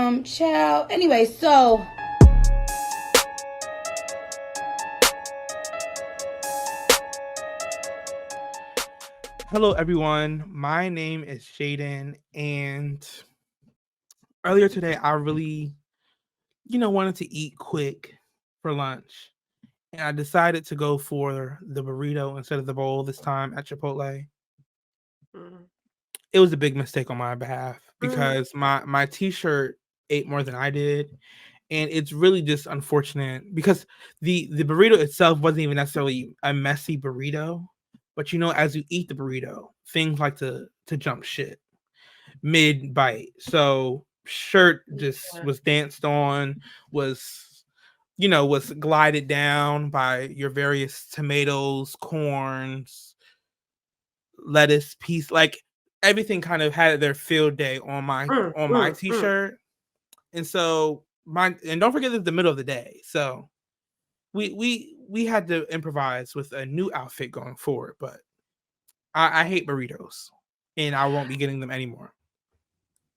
Child. Anyway, so hello everyone. My name is Jaden, and earlier today I really, wanted to eat quick for lunch, and I decided to go for the burrito instead of the bowl this time at Chipotle. Mm. It was a big mistake on my behalf Mm. because my t-shirt ate more than I did, and it's really just unfortunate because the burrito itself wasn't even necessarily a messy burrito, but as you eat the burrito, things like to jump shit mid bite. So shirt just Yeah. was danced on, was glided down by your various tomatoes, corns, lettuce piece, like everything kind of had their field day on my Mm, on my mm, mm. t-shirt. And so and don't forget it's the middle of the day. So we had to improvise with a new outfit going forward, but I hate burritos and I won't be getting them anymore.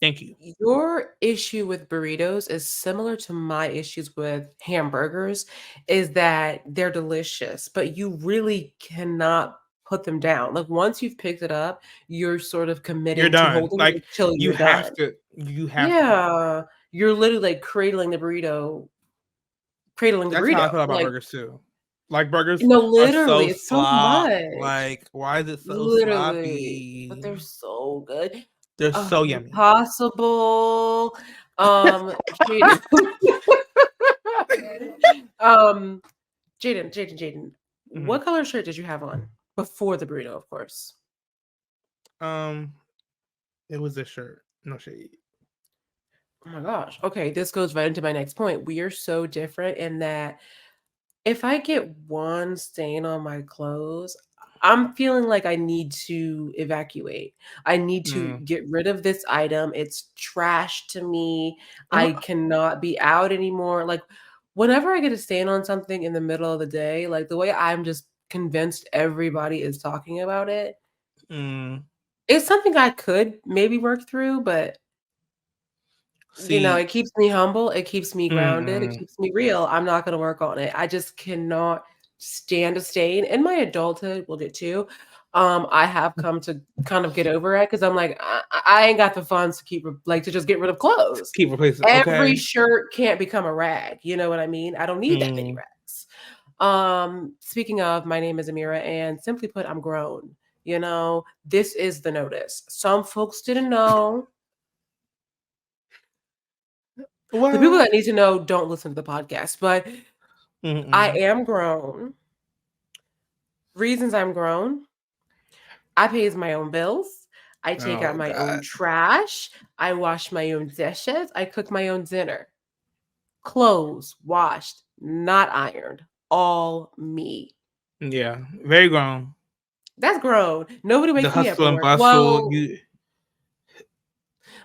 Thank you. Your issue with burritos is similar to my issues with hamburgers, is that they're delicious, but you really cannot put them down. Like once you've picked it up, you're sort of You're committing to done. holding it Like until you you're have done. to you have to hold it. Yeah. You're literally like cradling the That's how I burrito. feel about Like, burgers too. Like burgers no, are literally, so it's so slop. much. Like why is it so Literally. But they're sloppy? so good. They're so yummy. Impossible. Jaden. um, Jaden. Mhm. What color shirt did you have on before the burrito? Of course. Um, it was a shirt. No shade. Oh my gosh. Okay, this goes right into my next point. We are so different in that if I get one stain on my clothes, I'm feeling like I need to evacuate. I need to Mm. get rid of this item. It's trash to me. I Uh, cannot be out anymore. Like, whenever I get a stain on something in the middle of the day, like the way I'm just convinced everybody is talking about it, mm. it's something I could maybe work through, but See, it keeps me humble, it keeps me grounded, it mm-mm. keeps me real. I'm not gonna work on it. I just cannot stand a stain. In my adulthood, we'll get to, I have come to kind of get over it because I'm like, I ain't got the funds to to just get rid of clothes. Keep replacing. Every Okay. shirt can't become a rag. You know what I mean? I don't need that many Mm. rags. Speaking of, my name is Amira, and simply put, I'm grown. This is the notice. Some folks didn't know. The people Well, that need to know don't listen to the podcast, but I mm-mm. am grown. Reasons I'm grown: I pays my own bills. I take out Oh my own God. trash. I wash my own dishes. I cook my own dinner. Clothes washed, not ironed. All me. Yeah, very grown. That's grown. Nobody The wakes me up hustle for and work. bustle. Well,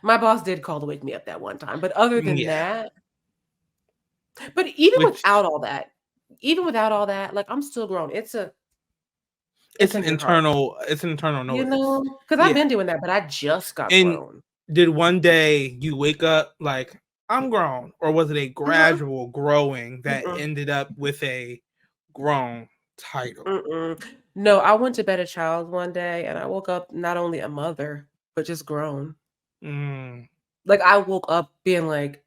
my boss did call to wake me up that one time, but other than Yeah, that, but even which without all that, like I'm still grown. It's it's in an your heart. internal notice. Because I've Yeah. been doing that, but I just got And grown. did one day you wake up like I'm grown, or was it a Mhm. gradual growing that Mm-mm, ended up with a grown title? mm-mm. No, I went to bed a child one day, and I woke up not only a mother, but just grown. Mm, Like, I woke up being like,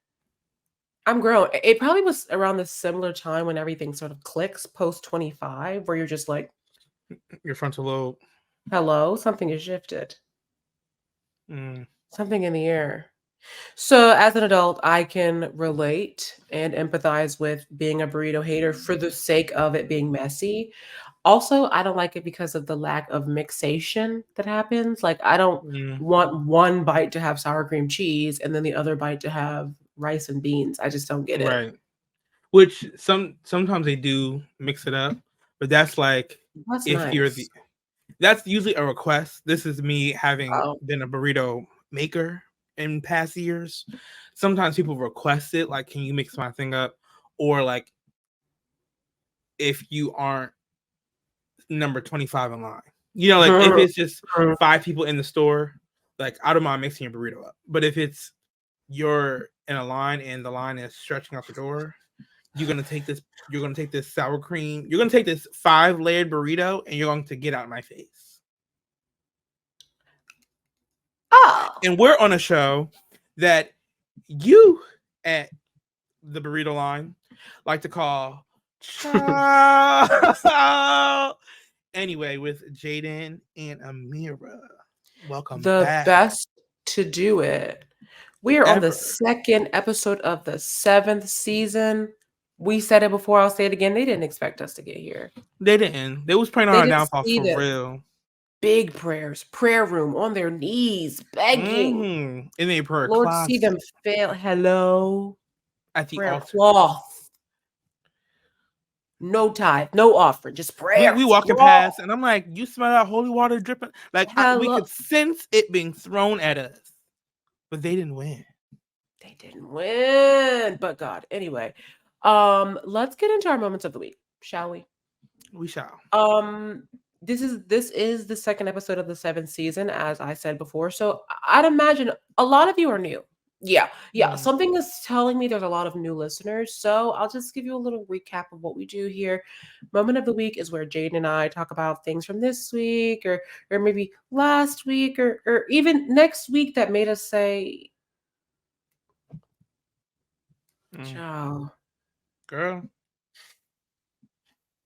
I'm grown. It probably was around the similar time when everything sort of clicks post 25, where you're just like, your frontal lobe. hello, something has shifted, Mm, something in the air. So, as an adult, I can relate and empathize with being a burrito hater for the sake of it being messy. Also, I don't like it because of the lack of mixation that happens. Like, I don't mm, want one bite to have sour cream cheese and then the other bite to have rice and beans. I just don't get it. right. Which sometimes they do mix it up, but that's like That's if you're the nice. that's usually a request. This is me having Oh, been a burrito maker in past years. Sometimes people request it, like, can you mix my thing up? Or like if you aren't number 25 in line. Like if it's just five people in the store, like I don't mind mixing your burrito up. But if it's your in a line and the line is stretching out the door, you're gonna take this. You're gonna take this sour cream. You're gonna take this 5-layered burrito, and you're going to get out of my face. Oh. And we're on a show that you at the burrito line like to call child. Anyway, with Jaden and Amira, welcome The back. best to do it. We are on the Ever. second episode of the 7th season. We said it before, I'll say it again. They didn't expect us to get here. They didn't. They was praying on They our didn't downfall see for them. real. Big prayers, prayer room, on their knees, begging. In the prayer Lord, closet. see them fail. Hello. At the Prayer altar. cloth. No tithe, no offering, just prayer. We walking past, and I'm like, you smell that holy water dripping? Like, we could sense it being thrown at us. But they didn't win. They didn't win, but God. Anyway, let's get into our moments of the week, shall we? We shall. This is the second episode of the 7th season, as I said before. So I'd imagine a lot of you are new. Yeah. Something is telling me there's a lot of new listeners. So I'll just give you a little recap of what we do here. Moment of the week is where Jade and I talk about things from this week or maybe last week or even next week that made us say, ciao. Girl.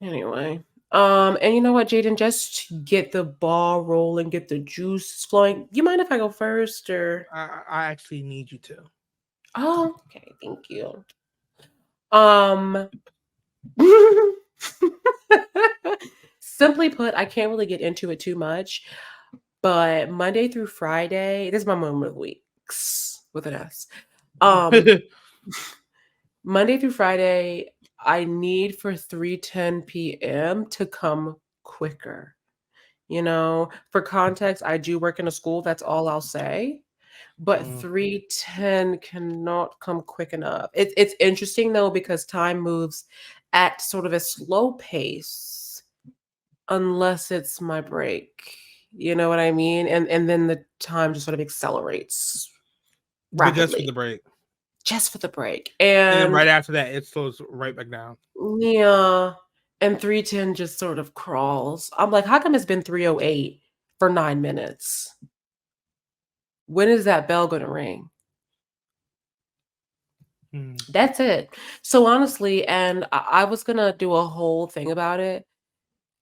Anyway. And you know what, Jaden, just to get the ball rolling, get the juice flowing. You mind if I go first or I actually need you to. Oh, okay, thank you. Simply put, I can't really get into it too much, but Monday through Friday, this is my moment of the weeks with an S. Monday through Friday, I need for 3:10 p.m. to come quicker. You know, for context, I do work in a school. That's all I'll say. But 3:10 cannot come quick enough. It's interesting though, because time moves at sort of a slow pace unless it's my break. You know what I mean? And then the time just sort of accelerates rapidly. But just for the break. Just for the break. And then right after that, it slows right back down. Yeah. And 3:10 just sort of crawls. I'm like, how come it's been 3:08 for 9 minutes? When is that bell going to ring? That's it. So honestly, and I was going to do a whole thing about it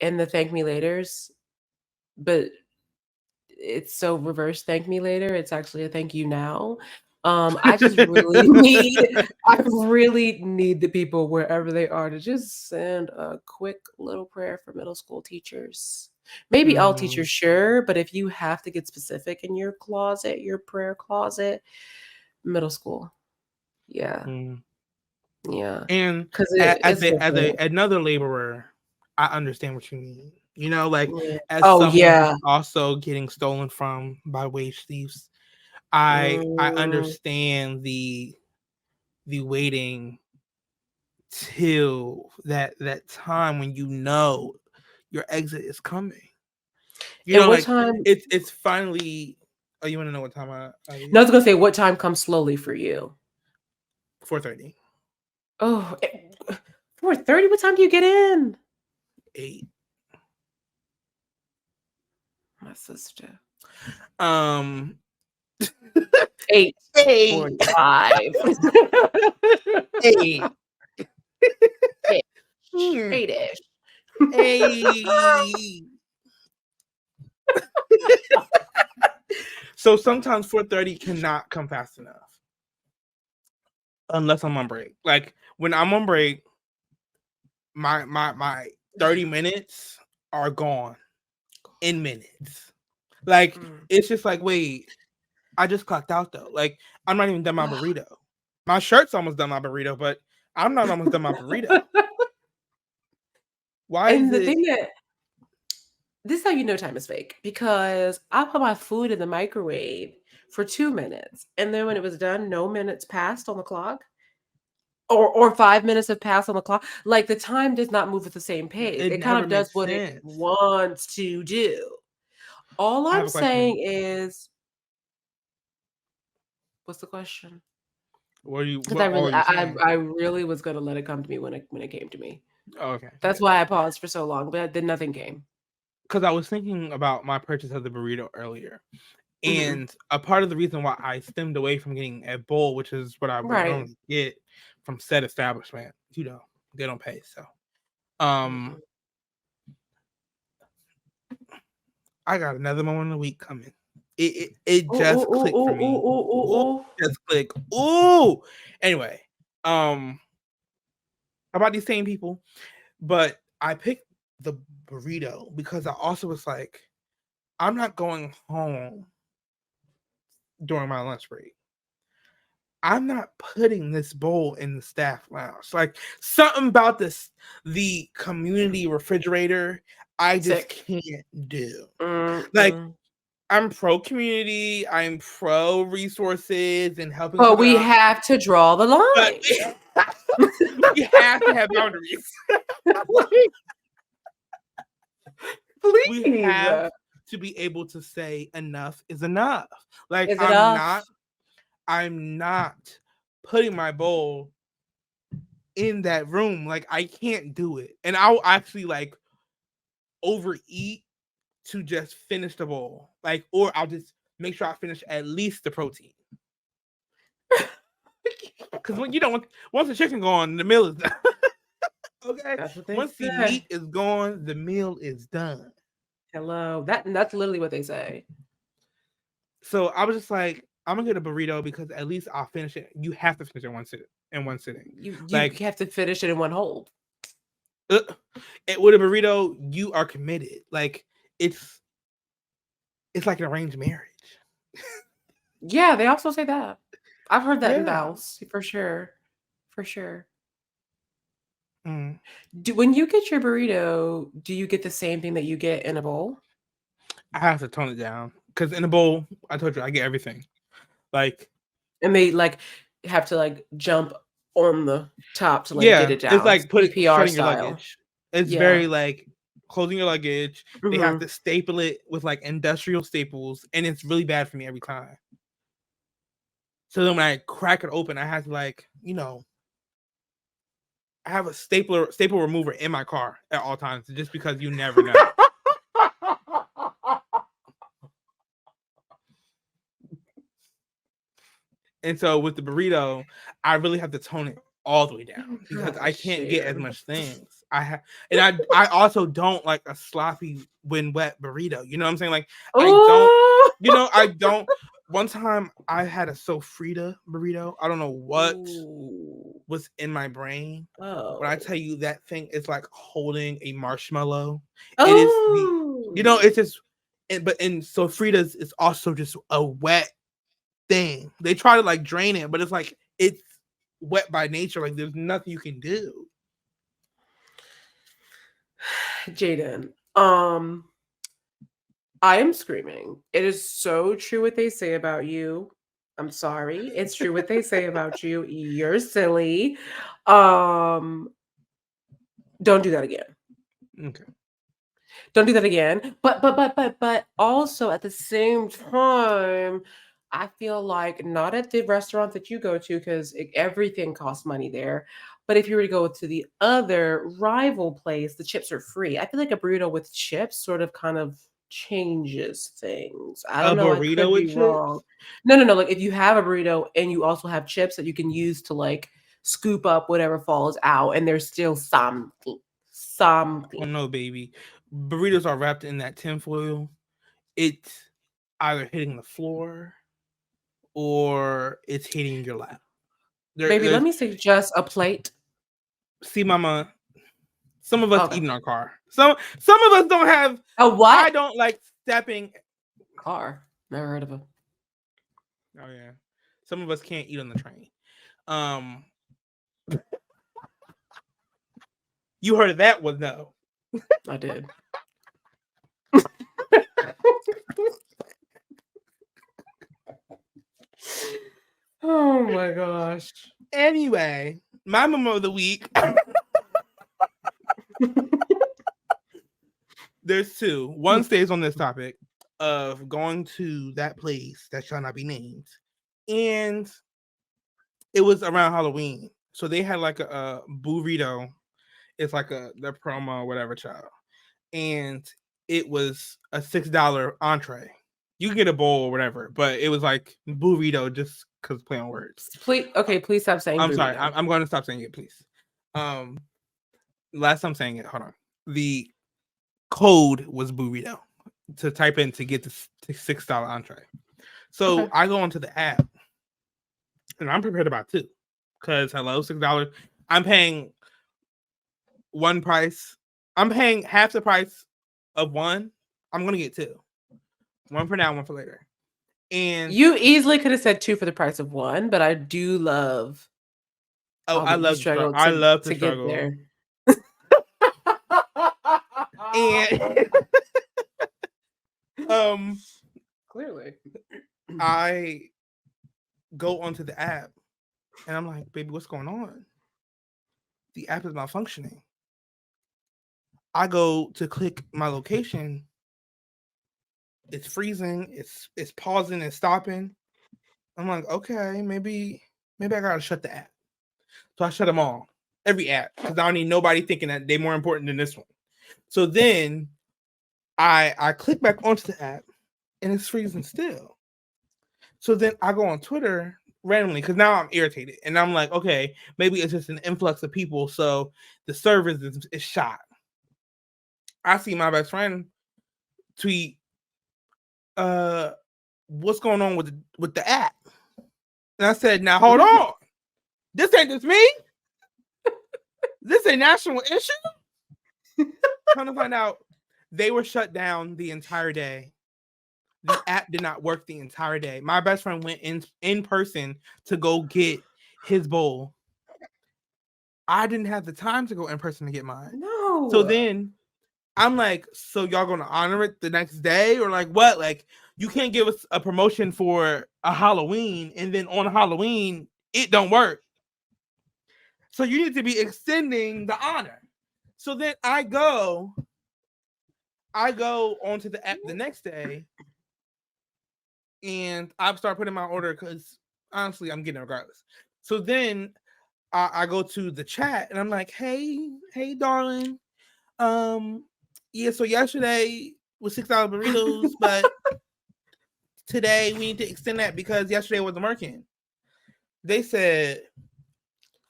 in the thank me laters, but it's so reverse thank me later. It's actually a thank you now. I just really need the people wherever they are to just send a quick little prayer for middle school teachers. Maybe all teachers, sure, but if you have to get specific in your closet, your prayer closet, middle school. Yeah. Yeah. And as another laborer, I understand what you mean. You know, like as someone who's also getting stolen from by wage thieves, I understand the waiting till that time when you know your exit is coming. You know, like time? It's finally. Oh, you want to know what time No, I was gonna say, what time comes slowly for you? 4:30. Oh, 4:30. What time do you get in? 8. My sister. 8:45. 8. 8-ish. 8. So sometimes 4:30 cannot come fast enough. Unless I'm on break. Like when I'm on break, my 30 minutes are gone in minutes. Like it's just like, wait, I just clocked out though. Like I'm not even done my burrito. My shirt's almost done my burrito, but I'm not almost done my burrito. Why and is the it? Thing that this is how you know time is fake, because I put my food in the microwave for 2 minutes, and then when it was done, no minutes passed on the clock, or 5 minutes have passed on the clock. Like the time does not move at the same pace. It kind of does what it wants to do. All I'm saying is, what's the question? What do you? Because What all are you saying? I really was gonna let it come to me when it came to me. Oh, okay. That's why I paused for so long, but then nothing came. Because I was thinking about my purchase of the burrito earlier, Hmm. and a part of the reason why I stemmed away from getting a bowl, which is what I would Right. normally get from said establishment, they don't pay. So, um, Mm-mm. I got another moment of the week coming. It Ooh, ooh, just ooh, clicked for ooh, me. ooh, ooh, Ooh, ooh, ooh. just click. Ooh. Anyway, um, about these same people, but I picked the burrito because I also was like, I'm not going home during my lunch break. I'm not putting this bowl in the staff lounge. Like something about the community refrigerator, I just Sick. can't do. Like Mm-mm. I'm pro community, I'm pro resources and helping each But other we out, have to draw the but line. we have to have boundaries. We Please. have to be able to say enough is enough. Like Is it us? I'm not putting my bowl in that room. Like I can't do it. And I'll actually like overeat to just finish the bowl. Like, or I'll just make sure I finish at least the protein. Because when once the chicken gone, the meal is done. Okay. That's what they Once the meat say. is gone, the meal is done. Hello. That's literally what they say. So I was just like, I'm gonna get a burrito because at least I'll finish it. You have to finish it in one sitting. You Like have to finish it in one hold. uh, with a burrito, you are committed. Like it's it's like an arranged marriage. Yeah, they also say that. I've heard that in Yeah. vows for sure. For sure. Mm. When you get your burrito, do you get the same thing that you get in a bowl? I have to tone it down because in a bowl, I told you I get everything. Like And they like have to like jump on the top to like get yeah, it it's down, like CPR shredding your style. luggage. It's Yeah. very like closing your luggage. They have Hmm. to staple it with like industrial staples, and it's really bad for me every time. So then when I crack it open, I have to like, I have a staple remover in my car at all times, just because you never know. And so with the burrito, I really have to tone it all the way down because I Gosh, can't get as Jaden. much things. I also don't like a sloppy when wet burrito. You know what I'm saying? Like I don't, Oh. I don't. One time I had a sofrita burrito. I don't know what Ooh. was in my brain. When I Oh. tell you that thing is like holding a marshmallow. It is Oh. it's just, but in sofritas, it's also just a wet thing. They try to like drain it, but it's like it's wet by nature. Like there's nothing you can do. Jaden. I am screaming. It is so true what they say about you. I'm sorry. It's true what they say about you. You're silly. Um, don't do that again. Okay. Don't do that again. But also at the same time, I feel like not at the restaurant that you go to because everything costs money there. But if you were to go to the other rival place, the chips are free. I feel like a burrito with chips sort of kind of changes things. I A don't know. I burrito could with be wrong. chips? No, no, no. Like if you have a burrito and you also have chips that you can use to like scoop up whatever falls out, and there's still something. Oh Something. no, baby. Burritos are wrapped in that tinfoil. It's either hitting the floor or it's hitting your lap. Baby, let There's me suggest a plate. see, mama. Some of us Okay. eat in our car. Some of us don't have. A I what? don't like stepping. Car. Never heard of a Oh yeah. Some of us can't eat on the train. Um, you heard of that one though. I did. Oh my gosh. Anyway, my memo of the week. There's two. One stays on this topic of going to that place that shall not be named, and It was around Halloween, so they had like a burrito. It's like their promo, whatever, child, and it was a $6 entree. You can get a bowl or whatever, but it was like burrito just because play on words. Please stop saying I'm sorry. burrito. I'm going to stop saying it, please. Last time saying it, hold on. The code was burrito to type in to get the $6 entree. So I go onto the app, and I'm prepared to buy two, because hello, $6. I'm paying one price. I'm paying half the price of one. I'm gonna get two. One for now, one for later. And you easily could have said two for the price of one, but I do love. I love the struggle. I love the struggle. Get there. And clearly, I go onto the app, and I'm like, "Baby, what's going on? The app is malfunctioning." I go to click my location. It's freezing. It's pausing and stopping. I'm like, okay, maybe I gotta shut the app. So I shut them all, every app, because I don't need nobody thinking that they're more important than this one. So then I click back onto the app, and it's freezing still. So then I go on Twitter randomly, because now I'm irritated, and I'm like, okay, maybe it's just an influx of people, so the service is shot. I see my best friend tweet, what's going on with the app? And I said, now hold on. This ain't just me. This a national issue. Trying to find out, they were shut down the entire day. The app did not work the entire day. My best friend went in person to go get his bowl. I didn't have the time to go in person to get mine. No. So then I'm like, so y'all gonna honor it the next day, or like what? Like, you can't give us a promotion for a Halloween, and then on Halloween it don't work. So you need to be extending the honor. So then I go onto the app the next day, and I start putting my order, because honestly I'm getting it regardless. So then I go to the chat, and I'm like, hey darling, yeah, so yesterday was $6 burritos, but today we need to extend that because yesterday wasn't working. They said,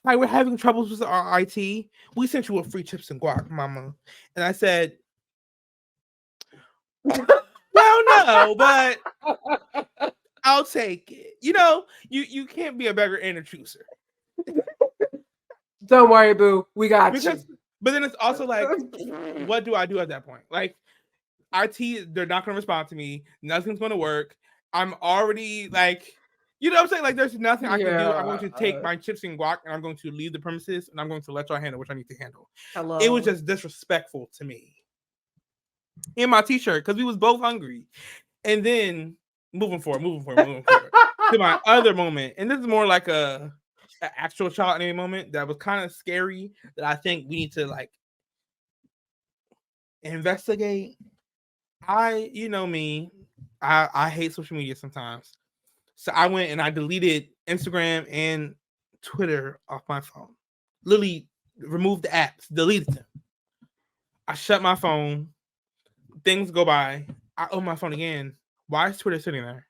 hi, we're having troubles with our IT. We sent you a free chips and guac, mama. And I said, well, no, but I'll take it. You know, you can't be a beggar and a chooser. Don't worry, boo. We got you. But then it's also like, what do I do at that point? Like, IT, they're not going to respond to me. Nothing's going to work. I'm already like, you know what I'm saying? Like, there's nothing I can do. I'm going to take my chips and guac, and I'm going to leave the premises, and I'm going to let y'all handle what I need to handle. Hello. It was just disrespectful to me. In my t-shirt, because we was both hungry. And then moving forward to my other moment, and this is more like an actual child name moment that was kind of scary, that I think we need to like investigate. You know me, I hate social media sometimes. So I went and I deleted Instagram and Twitter off my phone. Literally removed the apps, deleted them. I shut my phone. Things go by. I open my phone again. Why is Twitter sitting there?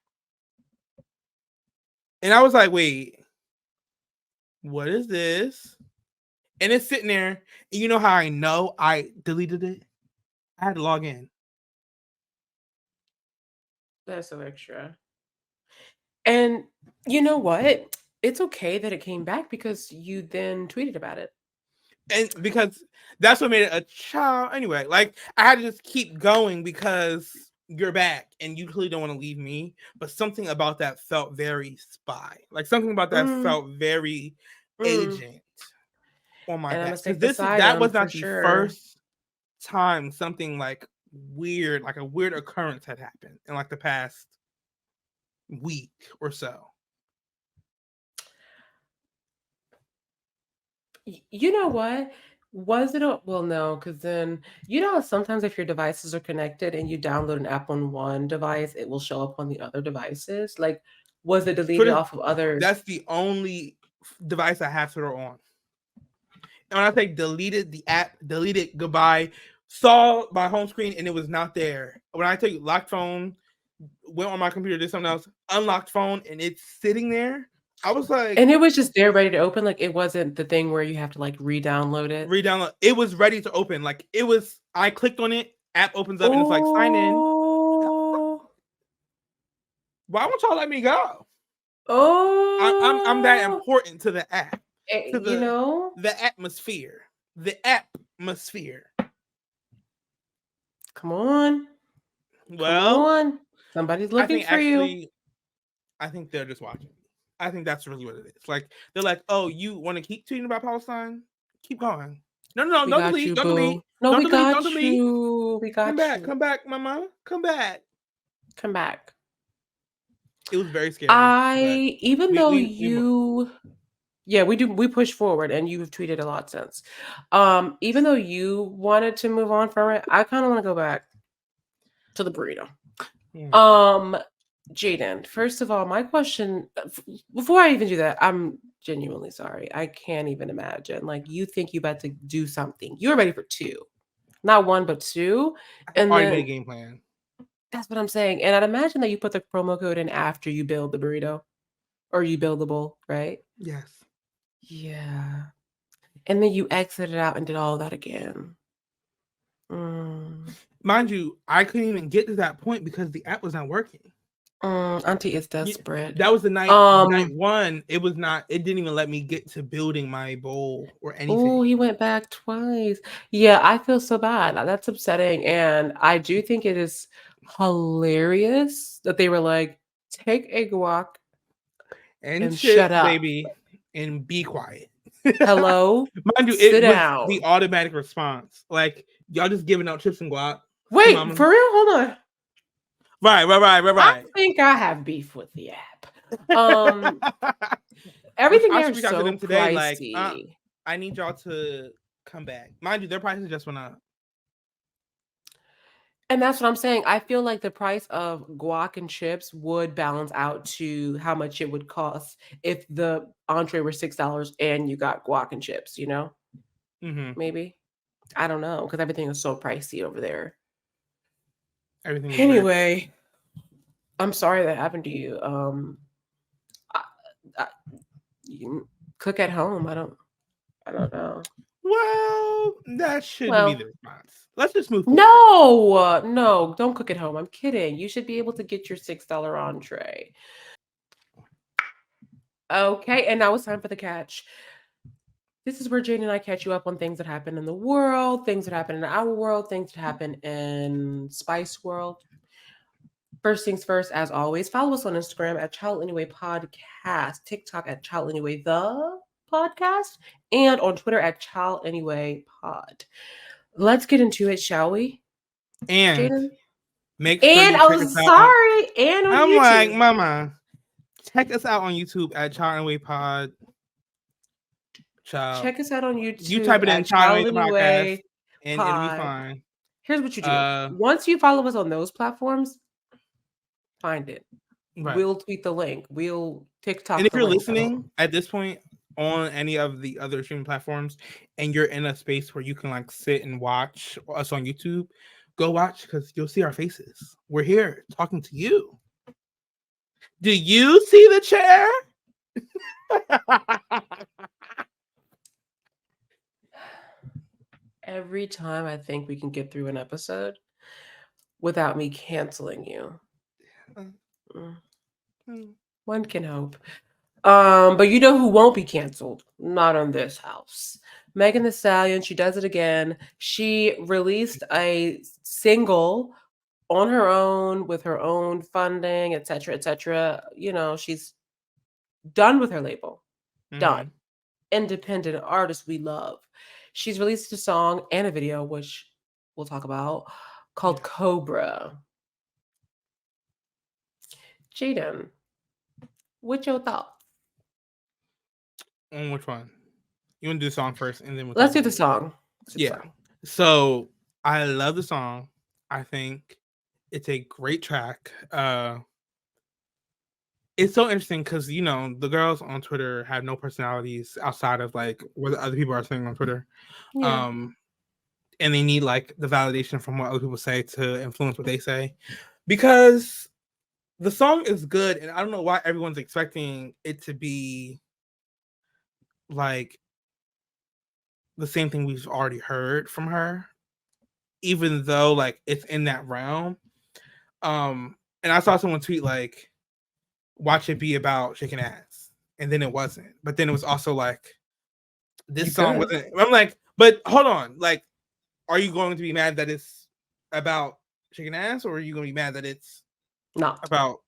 And I was like, wait, what is this? And it's sitting there. And you know how I know I deleted it? I had to log in. That's so extra. And you know what? It's okay that it came back, because you then tweeted about it. And because that's what made it a child. Anyway, like, I had to just keep going because you're back and you clearly don't want to leave me. But something about that felt very spy. Like, something about that felt very agent on my back. Because that was not the first time something like weird, like a weird occurrence had happened in like the past week or so. You know what? Was it well, no, because then, sometimes if your devices are connected and you download an app on one device, it will show up on the other devices. Like, was it deleted off of others? That's the only device I have Twitter on. And when I say deleted the app, deleted goodbye, saw my home screen and it was not there. When I take locked phone, went on my computer, did something else, unlocked phone, and it's sitting there. I was like, And it was just there ready to open. Like it wasn't the thing where you have to like re-download it. re-download. It was ready to open. Like it was. I clicked on it. App opens up and it's like sign in. Oh, Why won't y'all let me go? oh, I'm that important to the app, to you know. the atmosphere, the atmosphere. Come on, Well, come on. Somebody's looking for you. I think they're just watching. I think that's really what it is. Like they're like, oh, you want to keep tweeting about Palestine? Keep going. No, We don't got delete, you, don't boo. delete, No, don't we delete, got don't delete. you. We got you. Come back, mama, come back. Come back. It was very scary. Even though we yeah, we push forward and you've tweeted a lot since. Even though you wanted to move on from it, I kind of want to go back to the burrito. Yeah. Jaden, first of all, my question before I even do that, I'm genuinely sorry. I can't even imagine. Like you think you about to do something. You were ready for 2. Not 1, but 2. And already then made a game plan. that's what I'm saying. And I'd imagine that you put the promo code in after you build the burrito or you build the bowl, right? Yes. Yeah. And then you exited out and did all that again. Mind you, I couldn't even get to that point because the app was not working. Auntie is desperate. That was the night 1. It was not. It didn't even let me get to building my bowl or anything. Oh, he went back twice. Yeah, I feel so bad. That's upsetting, and I do think it is hilarious that they were like, "Take a guac and shut up, baby, and be quiet." Hello, mind you, sit it was down. the automatic response. Like y'all just giving out chips and guac. Wait, for real? Hold on. Right. I think I have beef with the app. Everything there is so pricey. Like, I need y'all to come back. Mind you, their prices just went up. And that's what I'm saying. I feel like the price of guac and chips would balance out to how much it would cost if the entree were $6 and you got guac and chips, you know? Mm-hmm. Maybe. I don't know, because everything is so pricey over there. Everything. Anyway, I'm sorry that happened to you. You cook at home. I don't know. Well, that shouldn't be the response. Let's just move forward. No, don't cook at home. I'm kidding. You should be able to get your $6 entree. Okay, and now it's time for the catch. This is where Jane and I catch you up on things that happen in the world, things that happen in our world, things that happen in Spice World. First things first, as always, follow us on Instagram at Child Anyway Podcast, TikTok at Child Anyway The Podcast, and on Twitter at Child Anyway Pod. Let's get into it, shall we? And Jaden? make sure and you check us out and on I'm YouTube. like, Mama, check us out on YouTube at Child Anyway Pod. Check us out on YouTube. You type it in Child Anyway Podcast, and it'll be fine. Here's what you do. Once you follow us on those platforms, find it. Right. We'll tweet the link. We'll TikTok. And if you're listening at this point on any of the other streaming platforms, and you're in a space where you can like sit and watch us on YouTube, go watch because you'll see our faces. We're here talking to you. Do you see the chair? Every time I think we can get through an episode without me canceling you. One can hope. But you know who won't be canceled? Not on this house. Megan Thee Stallion, she does it again. She released a single on her own with her own funding, etc., etc. You know, she's done with her label. Done. Independent artist we love. She's released a song and a video, which we'll talk about, called Cobra. Jaden, what's your thought? On which one? You want to do the song first, and then let's do the song. So I love the song. I think it's a great track. It's it's so interesting because the girls on Twitter have no personalities outside of like what other people are saying on Twitter. Yeah. Um, and they need like the validation from what other people say to influence what they say. Because the song is good, and I don't know why everyone's expecting it to be like the same thing we've already heard from her, even though like it's in that realm. And I saw someone tweet like, "Watch it be about shaking ass," and then it wasn't. But then it was also like, You this song could. wasn't. I'm like, but hold on, like, are you going to be mad that it's about shaking ass, or are you going to be mad that it's Not. about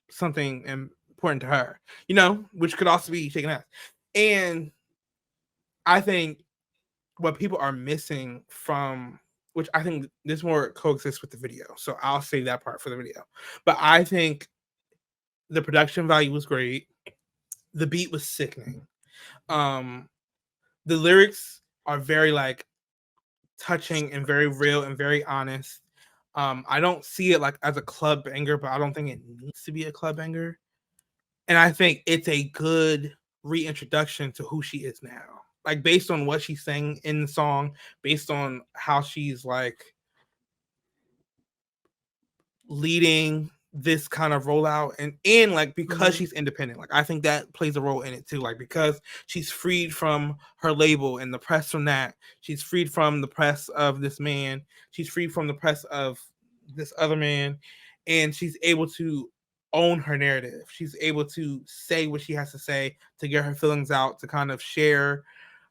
something important to her? Which could also be shaking ass. And I think what people are missing from, which I think this more coexists with the video, so I'll say that part for the video. But I think the production value was great. The beat was sickening. Um, the lyrics are very like touching and very real and very honest. I don't see it like as a club banger, but I don't think it needs to be a club banger. And I think it's a good reintroduction to who she is now. Like based on what she's saying in the song, based on how she's like leading this kind of rollout, and like because she's independent, like I think that plays a role in it too. Like because she's freed from her label and the press from that, she's freed from the press of this man, she's freed from the press of this other man, and she's able to own her narrative. She's able to say what she has to say, to get her feelings out, to kind of share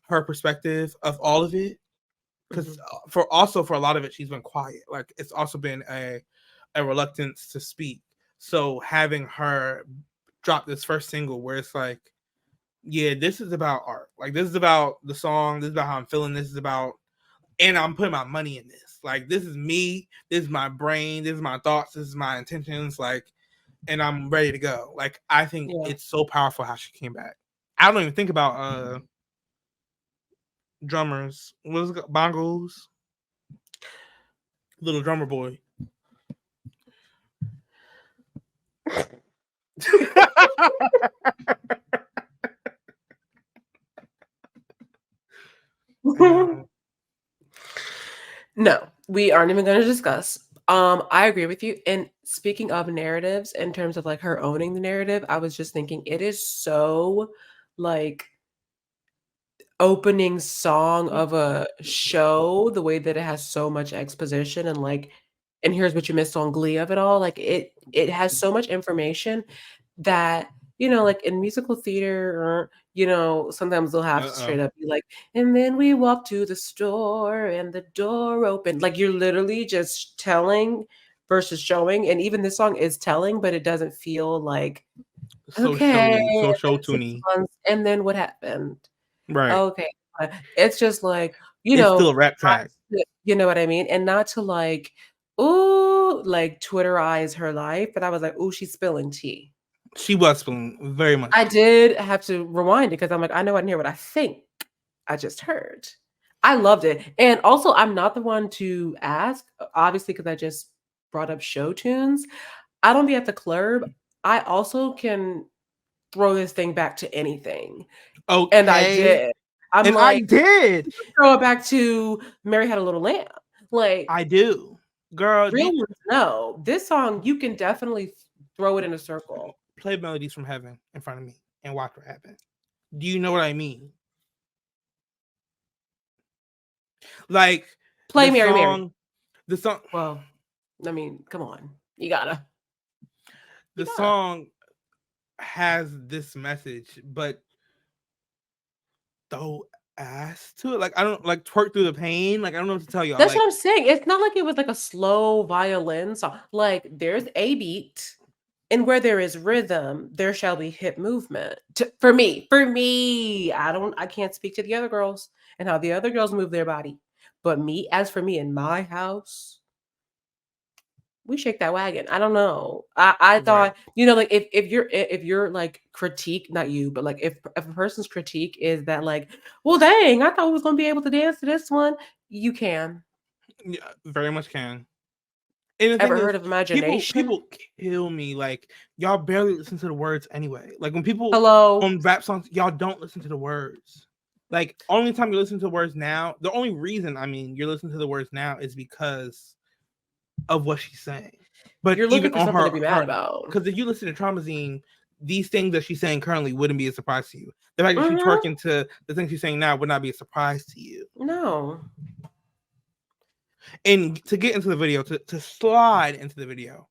her perspective of all of it. Because for a lot of it, she's been quiet. Like it's also been a reluctance to speak. So having her drop this first single where it's like, yeah, this is about art. Like this is about the song. This is about how I'm feeling. This is about, and I'm putting my money in this. Like this is me. This is my brain. This is my thoughts. This is my intentions. Like, and I'm ready to go. Like I think it's so powerful how she came back. I don't even think about drummers. What is it? Bongos. Little drummer boy. No, we aren't even going to discuss. I agree with you. And speaking of narratives, in terms of like her owning the narrative, I was just thinking it is so like opening song of a show, the way that it has so much exposition and like, and here's what you missed on Glee of it all. Like it has so much information that, like in musical theater, sometimes they'll have to straight up be like, and then we walk to the store and the door opened. Like you're literally just telling versus showing. And even this song is telling, but it doesn't feel like, so okay, showy, so show like 6 toony. months, and then what happened? Right. Okay. It's just like, It's still a rap not track. you know what I mean? And not to like, ooh, like Twitterize her life, but I was like, ooh, she's spilling tea. She was spilling very much. I did have to rewind it because I'm like, I know I didn't hear what I think I just heard. I loved it. And also, I'm not the one to ask, obviously, because I just brought up show tunes. I don't be at the club. I also can throw this thing back to anything. Okay. And I did. I'm and like, I did. Throw it back to Mary Had a Little Lamb. Like, I do. Girl, real ones know. This song, you can definitely throw it in a circle. Play Melodies from Heaven in front of me and watch what happens. Do you know what I mean? Like, Play Mary Mary. The song. Well, I mean, come on. You gotta. The song has this message, but throw ass to it. Like, I don't like twerk through the pain. Like, I don't know what to tell y'all. That's like, what I'm saying. It's not like it was like a slow violin song. Like, there's a beat, and where there is rhythm, there shall be hip movement. For me, I can't speak to the other girls and how the other girls move their body. But as for me in my house, we shake that wagon. I don't know. I thought, like if you're like critique, not you, but like if a person's critique is that like, well, dang, I thought we was gonna be able to dance to this one, you can. Yeah, very much can. And the thing Ever is, heard of people imagination? people kill me. Like y'all barely listen to the words anyway. Like when people Hello. on rap songs, y'all don't listen to the words. Like only time you listen to the words now, the only reason I mean you're listening to the words now is because of what she's saying. But You're looking even for on something to be mad her, about. because if you listen to Traumazine, these things that she's saying currently wouldn't be a surprise to you. The fact that she's Mhm. twerking to the things she's saying now would not be a surprise to you. No. And to get into the video, to slide into the video,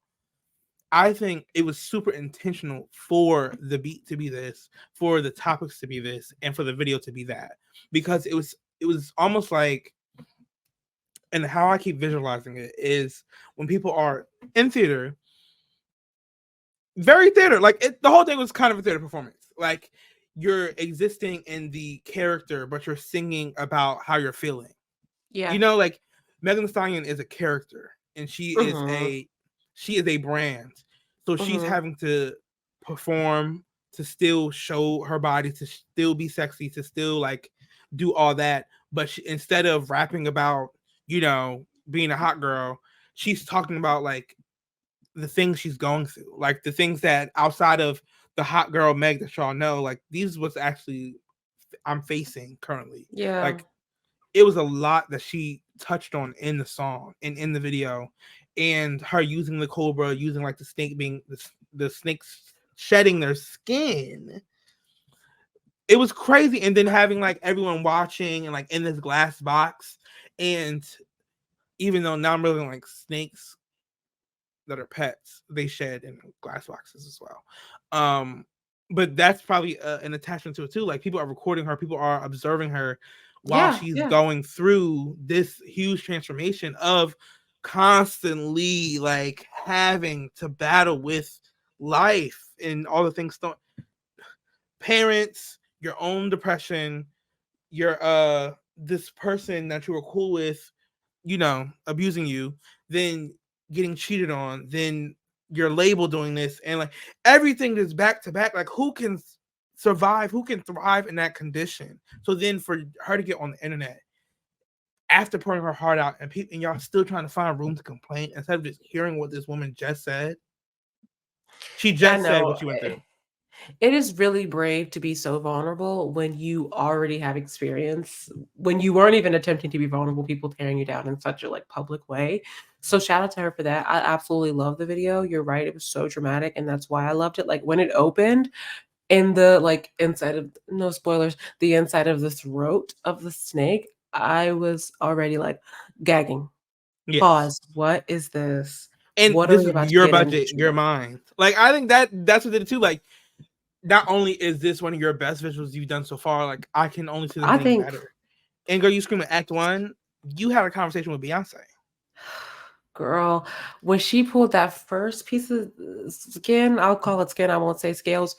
I think it was super intentional for the beat to be this, for the topics to be this, and for the video to be that. Because it was almost like, and how I keep visualizing it is when people are in theater, very theater, like the whole thing was kind of a theater performance. Like you're existing in the character, but you're singing about how you're feeling. Yeah. Like Megan Thee Stallion is a character, and Mhm. she is a brand. So she's Mhm. having to perform to still show her body, to still be sexy, to still like do all that. But instead of rapping about being a hot girl, she's talking about like the things she's going through, like the things that outside of the hot girl Meg that y'all know, like these was actually I'm facing currently. Yeah. Like it was a lot that she touched on in the song and in the video, and her using the cobra, using like the snake being the snakes shedding their skin. It was crazy, and then having like everyone watching and like in this glass box, and even though now I'm really like snakes that are pets, they shed in glass boxes as well. But that's probably an attachment to it too. Like people are recording her, people are observing her while Yeah. she's Yeah. going through this huge transformation of constantly like having to battle with life and all the things. Parents, your own depression, your this person that you were cool with, abusing you, then getting cheated on, then your label doing this, and like everything is back to back. Like who can survive, who can thrive in that condition? So then for her to get on the internet after pouring her heart out, and people and y'all still trying to find room to complain instead of just hearing what this woman just said. She I just said know. what she went through. It is really brave to be so vulnerable when you already have experience, when you weren't even attempting to be vulnerable, people tearing you down in such a like public way. So shout out to her for that. I absolutely love the video. You're right. It was so dramatic, and that's why I loved it. Like when it opened in the like inside of no spoilers, the inside of the throat of the snake, I was already like gagging. Yes. Pause. What is this? And What are this we is about to your get budget, your into? mind. Like I think that's what did it too. Like not only is this one of your best visuals you've done so far, like I can only see them I getting think better. And girl, you scream at Act One, you had a conversation with Beyonce. girl, when she pulled that first piece of skin, I'll call it skin, I won't say scales.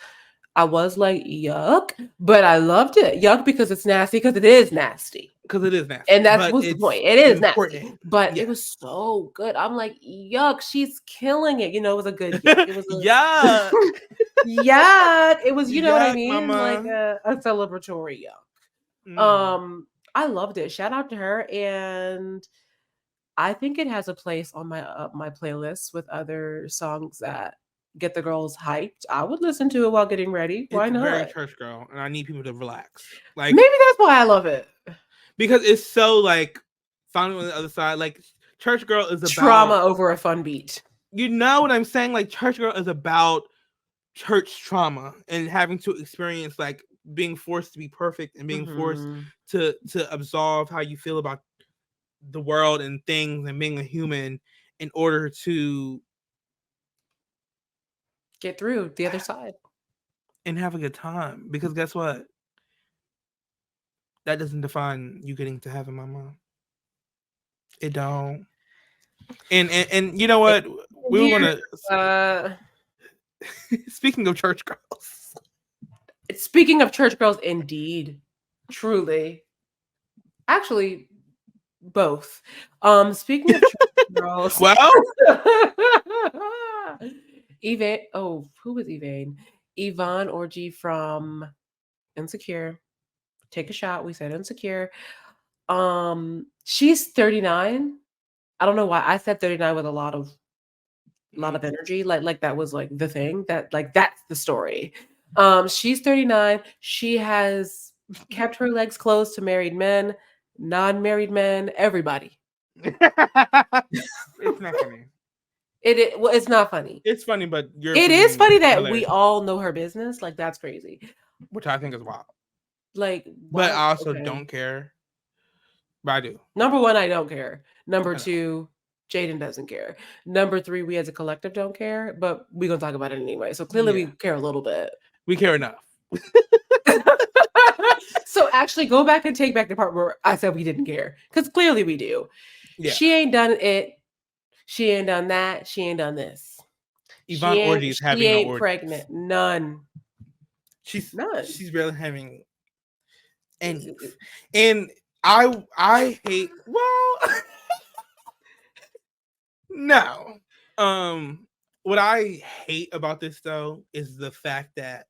I was like, yuck, but I loved it. Yuck because it's nasty, because it is nasty. Because it is nasty, And that but was the point. it's It is nasty, important. but it Yes. was so good. I'm like, yuck, she's killing it. It was a good yuck. It was Yuck. a yuck. It was, you know what I Yuck, mean? Like mama. a celebratory yuck. Mm. I loved it. Shout out to her. And I think it has a place on my playlist with other songs that get the girls hyped. I would listen to it while getting ready. Why It's very not? church girl, and I need people to relax. Like Maybe that's why I love it. because it's so like finally on the other side. Like church girl is Trauma about over a fun beat. you know what I'm saying? Like church girl is about church trauma and having to experience like being forced to be perfect and being forced Mhm. to absolve how you feel about the world and things and being a human in order to Get through the other side. and have a good time, because guess what, that doesn't define you getting to heaven, mama. It don't. And you know what, we were Here, gonna uh, speaking of church girls. speaking of church girls, indeed, truly, actually, both. Speaking of church girls, Well, Eve. Oh, who was Evane? Yvonne Orji from Insecure. Take a shot. We said Insecure. She's 39. I don't know why I said 39 with a lot of Mm. energy. Like that was like the thing that like that's the story. She's 39. She has kept her legs closed to married men, non-married men, everybody. It's not funny. Well, it's not funny. It's funny, but you're It is presuming funny that we hilarious, all know her business. Like that's crazy. which I think is wild. Like But why? I also Okay. don't care. But I do. Number one, I don't care. Number I know. two, Jaden doesn't care. Number three, we as a collective don't care, but we're gonna talk about it anyway. So clearly we Yeah, care a little bit. we care enough. So actually go back and take back the part where I said we didn't care. Because clearly we do. Yeah, She ain't done it. She ain't done that. She ain't done this. Yvonne Orgy is She having no ain't orgies. pregnant. None. None. She's barely having any. And I hate. Well, no. What I hate about this though is the fact that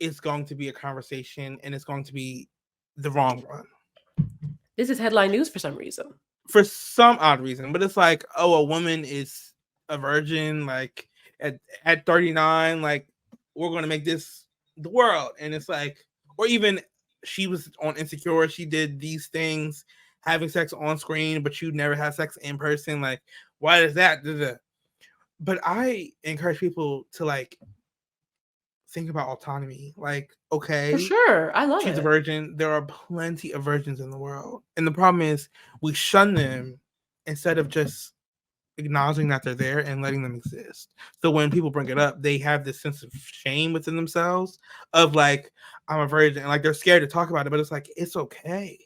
it's going to be a conversation and it's going to be the wrong one This is headline news for some reason. for some odd reason. But it's like, oh, a woman is a virgin, like at 39, like we're gonna make this the world. And it's like, or even she was on Insecure, she did these things, having sex on screen, but you never had sex in person. Like, why is that? But I encourage people to like think about autonomy. Like, okay, For sure. I love she's a it. virgin. There are plenty of virgins in the world. And the problem is we shun them instead of just acknowledging that they're there and letting them exist. So when people bring it up, they have this sense of shame within themselves of like, I'm a virgin. And like they're scared to talk about it, but it's like, it's okay.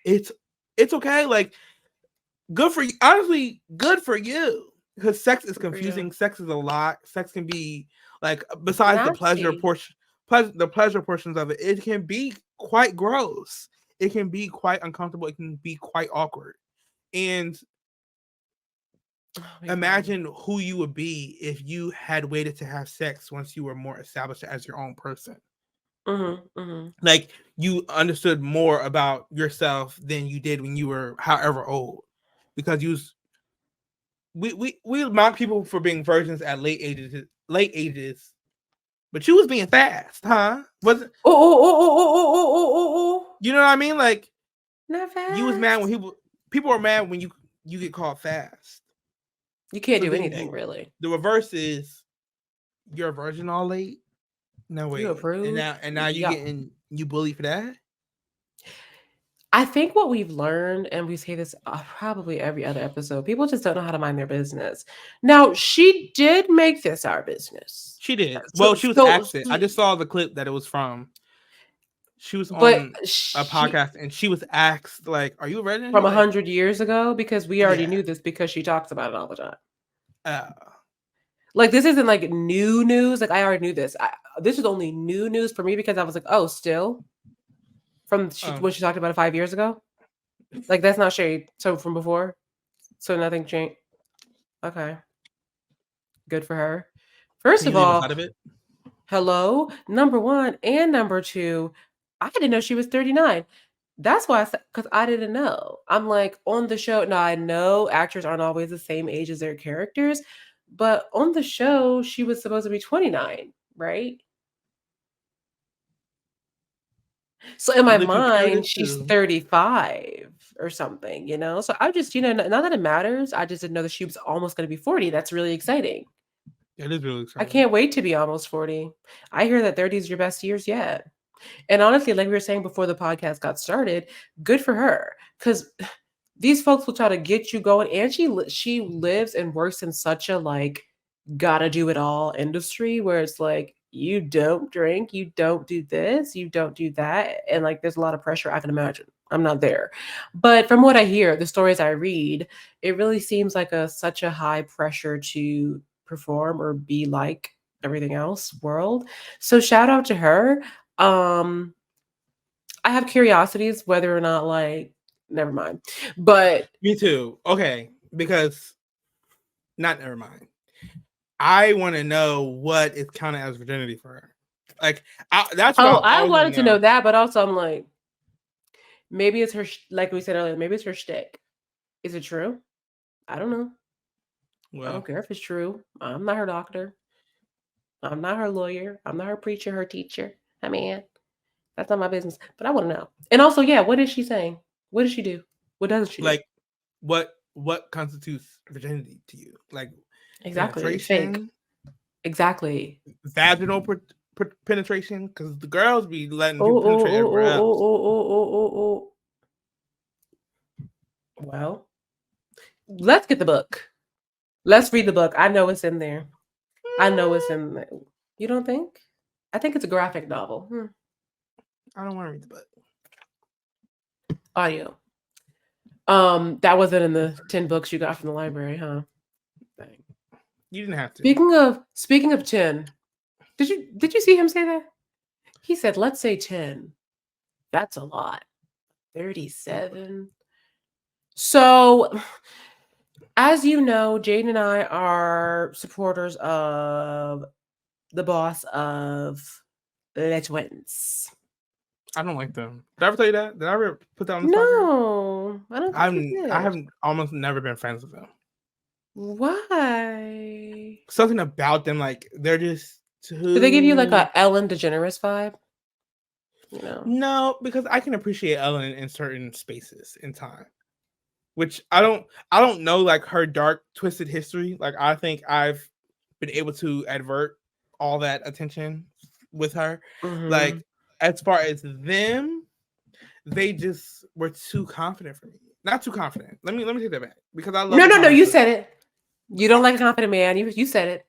It's okay. Like, good for you. Honestly, good for you. Because sex is confusing. Sex is a lot. Sex can be like, besides the pleasure Nasty. portion, the pleasure portions of it, it can be quite gross. It can be quite uncomfortable. It can be quite awkward. And Oh my God. imagine who you would be if you had waited to have sex once you were more established as your own person. Like you understood more about yourself than you did when you were however old, because you was, we mock people for being virgins at late ages, but you was being fast, huh? Was Oh. you know what I mean? Like Not fast. you was mad when people are mad when you get called fast. You can't So do then anything really. The reverse is you're a virgin all late. No way. You approved. And now you getting you bullied for that? I think what we've learned, and we say this probably every other episode, people just don't know how to mind their business. Now, she did make this our business. She did. So, Well, she was asked it. I just saw the clip that it was from. She was on a podcast and she was asked, like, "Are you a virgin?" From 100 years ago? Because we already knew this because she talks about it all the time. Like, this isn't like new news. Like, I already knew this. This is only new news for me because I was like, oh, still? When she talked about it 5 years ago? Like, that's not shade. So, from before? So, nothing changed? Okay. Good for her. First of all, hello, number one, and number two, I didn't know she was 39. That's why I said, because I didn't know. I'm like, on the show, now I know actors aren't always the same age as their characters, but on the show, she was supposed to be 29, right? So in my mind, she's 35 or something, you know? So I just, not that it matters. I just didn't know that she was almost going to be 40. That's really exciting. It is really exciting. I can't wait to be almost 40. I hear that 30 is your best years yet. And honestly, like we were saying before the podcast got started, good for her. Because these folks will try to get you going. And she lives and works in such a like gotta do it all industry where it's like, you don't drink, you don't do this, you don't do that. And like there's a lot of pressure, I can imagine. I'm not there. But from what I hear, the stories I read, it really seems like such a high pressure to perform or be like everything else world. So shout out to her. I have curiosities whether or not like never mind. But me too. Okay, because never mind. I want to know what is counted as virginity for her. Like that's what I wanted to know that, but also I'm like, maybe it's her. Like we said earlier, maybe it's her shtick. Is it true? I don't know. I Well, don't care if it's true. I'm not her doctor. I'm not her lawyer. I'm not her preacher, her teacher. I mean, that's not my business. But I want to know. And also, yeah, what is she saying? What does she do? What doesn't she do? like, what constitutes virginity to you? Like Exactly. Fake. penetration, Exactly. vaginal penetration, because the girls be letting Oh, people oh, penetrate oh, everywhere oh, oh, else. oh, oh, oh, oh, oh. Well, let's get the book. Let's read the book. I know it's in there. I know it's in there. You don't think? I think it's a graphic novel. I don't want to read the book. Audio. That wasn't in the 10 books you got from the library, huh? Dang. You didn't have to. Speaking of 10, did you see him say that? He said, let's say 10. That's a lot. 37. So, as you know, Jane and I are supporters of the boss of Le Twins. I don't like them. Did I ever tell you that? Did I ever put that on this podcast? No, I don't think you did. I haven't almost never been friends with them. Why? Something about them, like they're just too. Did they give you like a Ellen DeGeneres vibe? You know? No, because I can appreciate Ellen in certain spaces in time, which I don't know like her dark twisted history. Like I think I've been able to advert all that attention with her. Mhm. Like as far as them, they just were too confident for me. Not too confident. Let me take that back because I love. No. You said it. You don't like a confident man. You said it.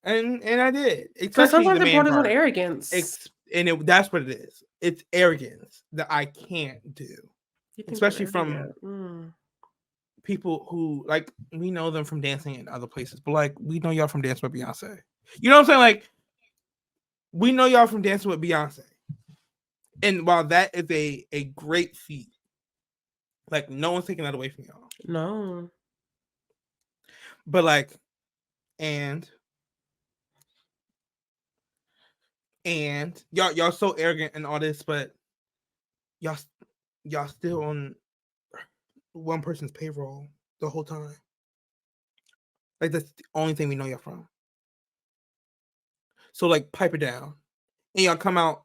And I did, Because especially sometimes the it man borders on part. arrogance. That's what it is. It's arrogance that I can't do, You think especially they're from arrogant. people who like we know them from dancing in other places, but like we know y'all from Dancing with Beyonce. You know what I'm saying? Like we know y'all from Dancing with Beyonce, and while that is a great feat, like no one's taking that away from y'all. No. But like, and y'all so arrogant and all this, but y'all still on one person's payroll the whole time. Like that's the only thing we know y'all from. So like pipe it down. And y'all come out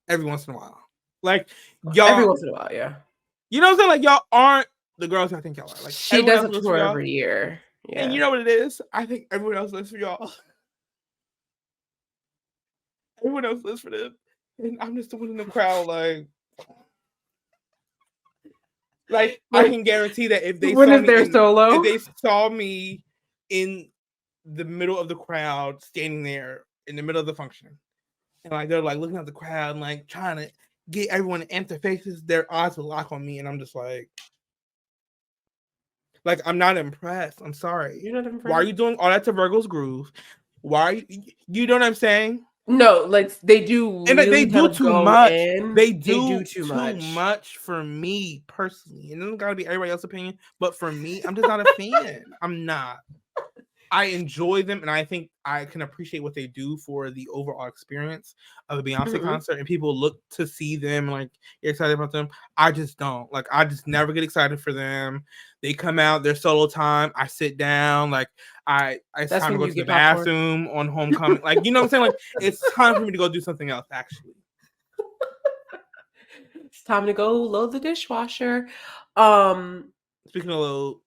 every once in a while. Like y'all Every once in a while, yeah. You know what I'm saying? Like y'all aren't the girls I think y'all are. Like She everyone does else a lives for tour y'all. every year. Yeah. And you know what it is? I think everyone else lives for y'all. Everyone else lives for them. And I'm just the one in the crowd, like I can guarantee that if they When saw is me their solo? if they saw me in the middle of the crowd, standing there in the middle of the function, and like they're like looking at the crowd and like trying to get everyone to empty faces, their eyes will lock on me, and I'm just like I'm not impressed. I'm sorry. You're not impressed? Why are you doing all that to Virgo's Groove? Why are you know what I'm saying? No, like they do And really they kind do of too go much. in. They do too too much. much for me personally. And it doesn't gotta be everybody else's opinion, but for me, I'm just not a fan. I'm not. I enjoy them, and I think I can appreciate what they do for the overall experience of a Beyonce concert. And people look to see them, like you're excited about them. I just don't. Like I just never get excited for them. They come out, their solo time. I sit down, like it's That's time to when go you to the get popcorn. bathroom on homecoming. Like you know what I'm saying? Like it's time for me to go do something else. Actually, It's time to go load the dishwasher. speaking of load.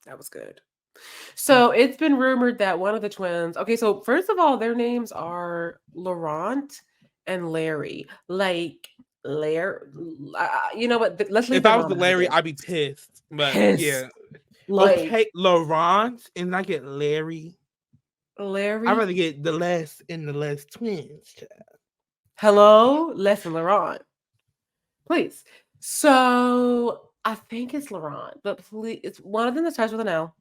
That was good. So it's been rumored that one of the twins. Okay, so first of all, their names are Laurent and Larry. Like Larry, you know what? Let's leave If their I was mom the out of Larry, this. I'd be pissed. But Pissed. yeah, Like okay, Laurent, and I get Larry. Larry. I'd rather get the Les and the Les twins. Hello, Les and Laurent. Please. So I think it's Laurent, but please, it's one of them that starts with an L.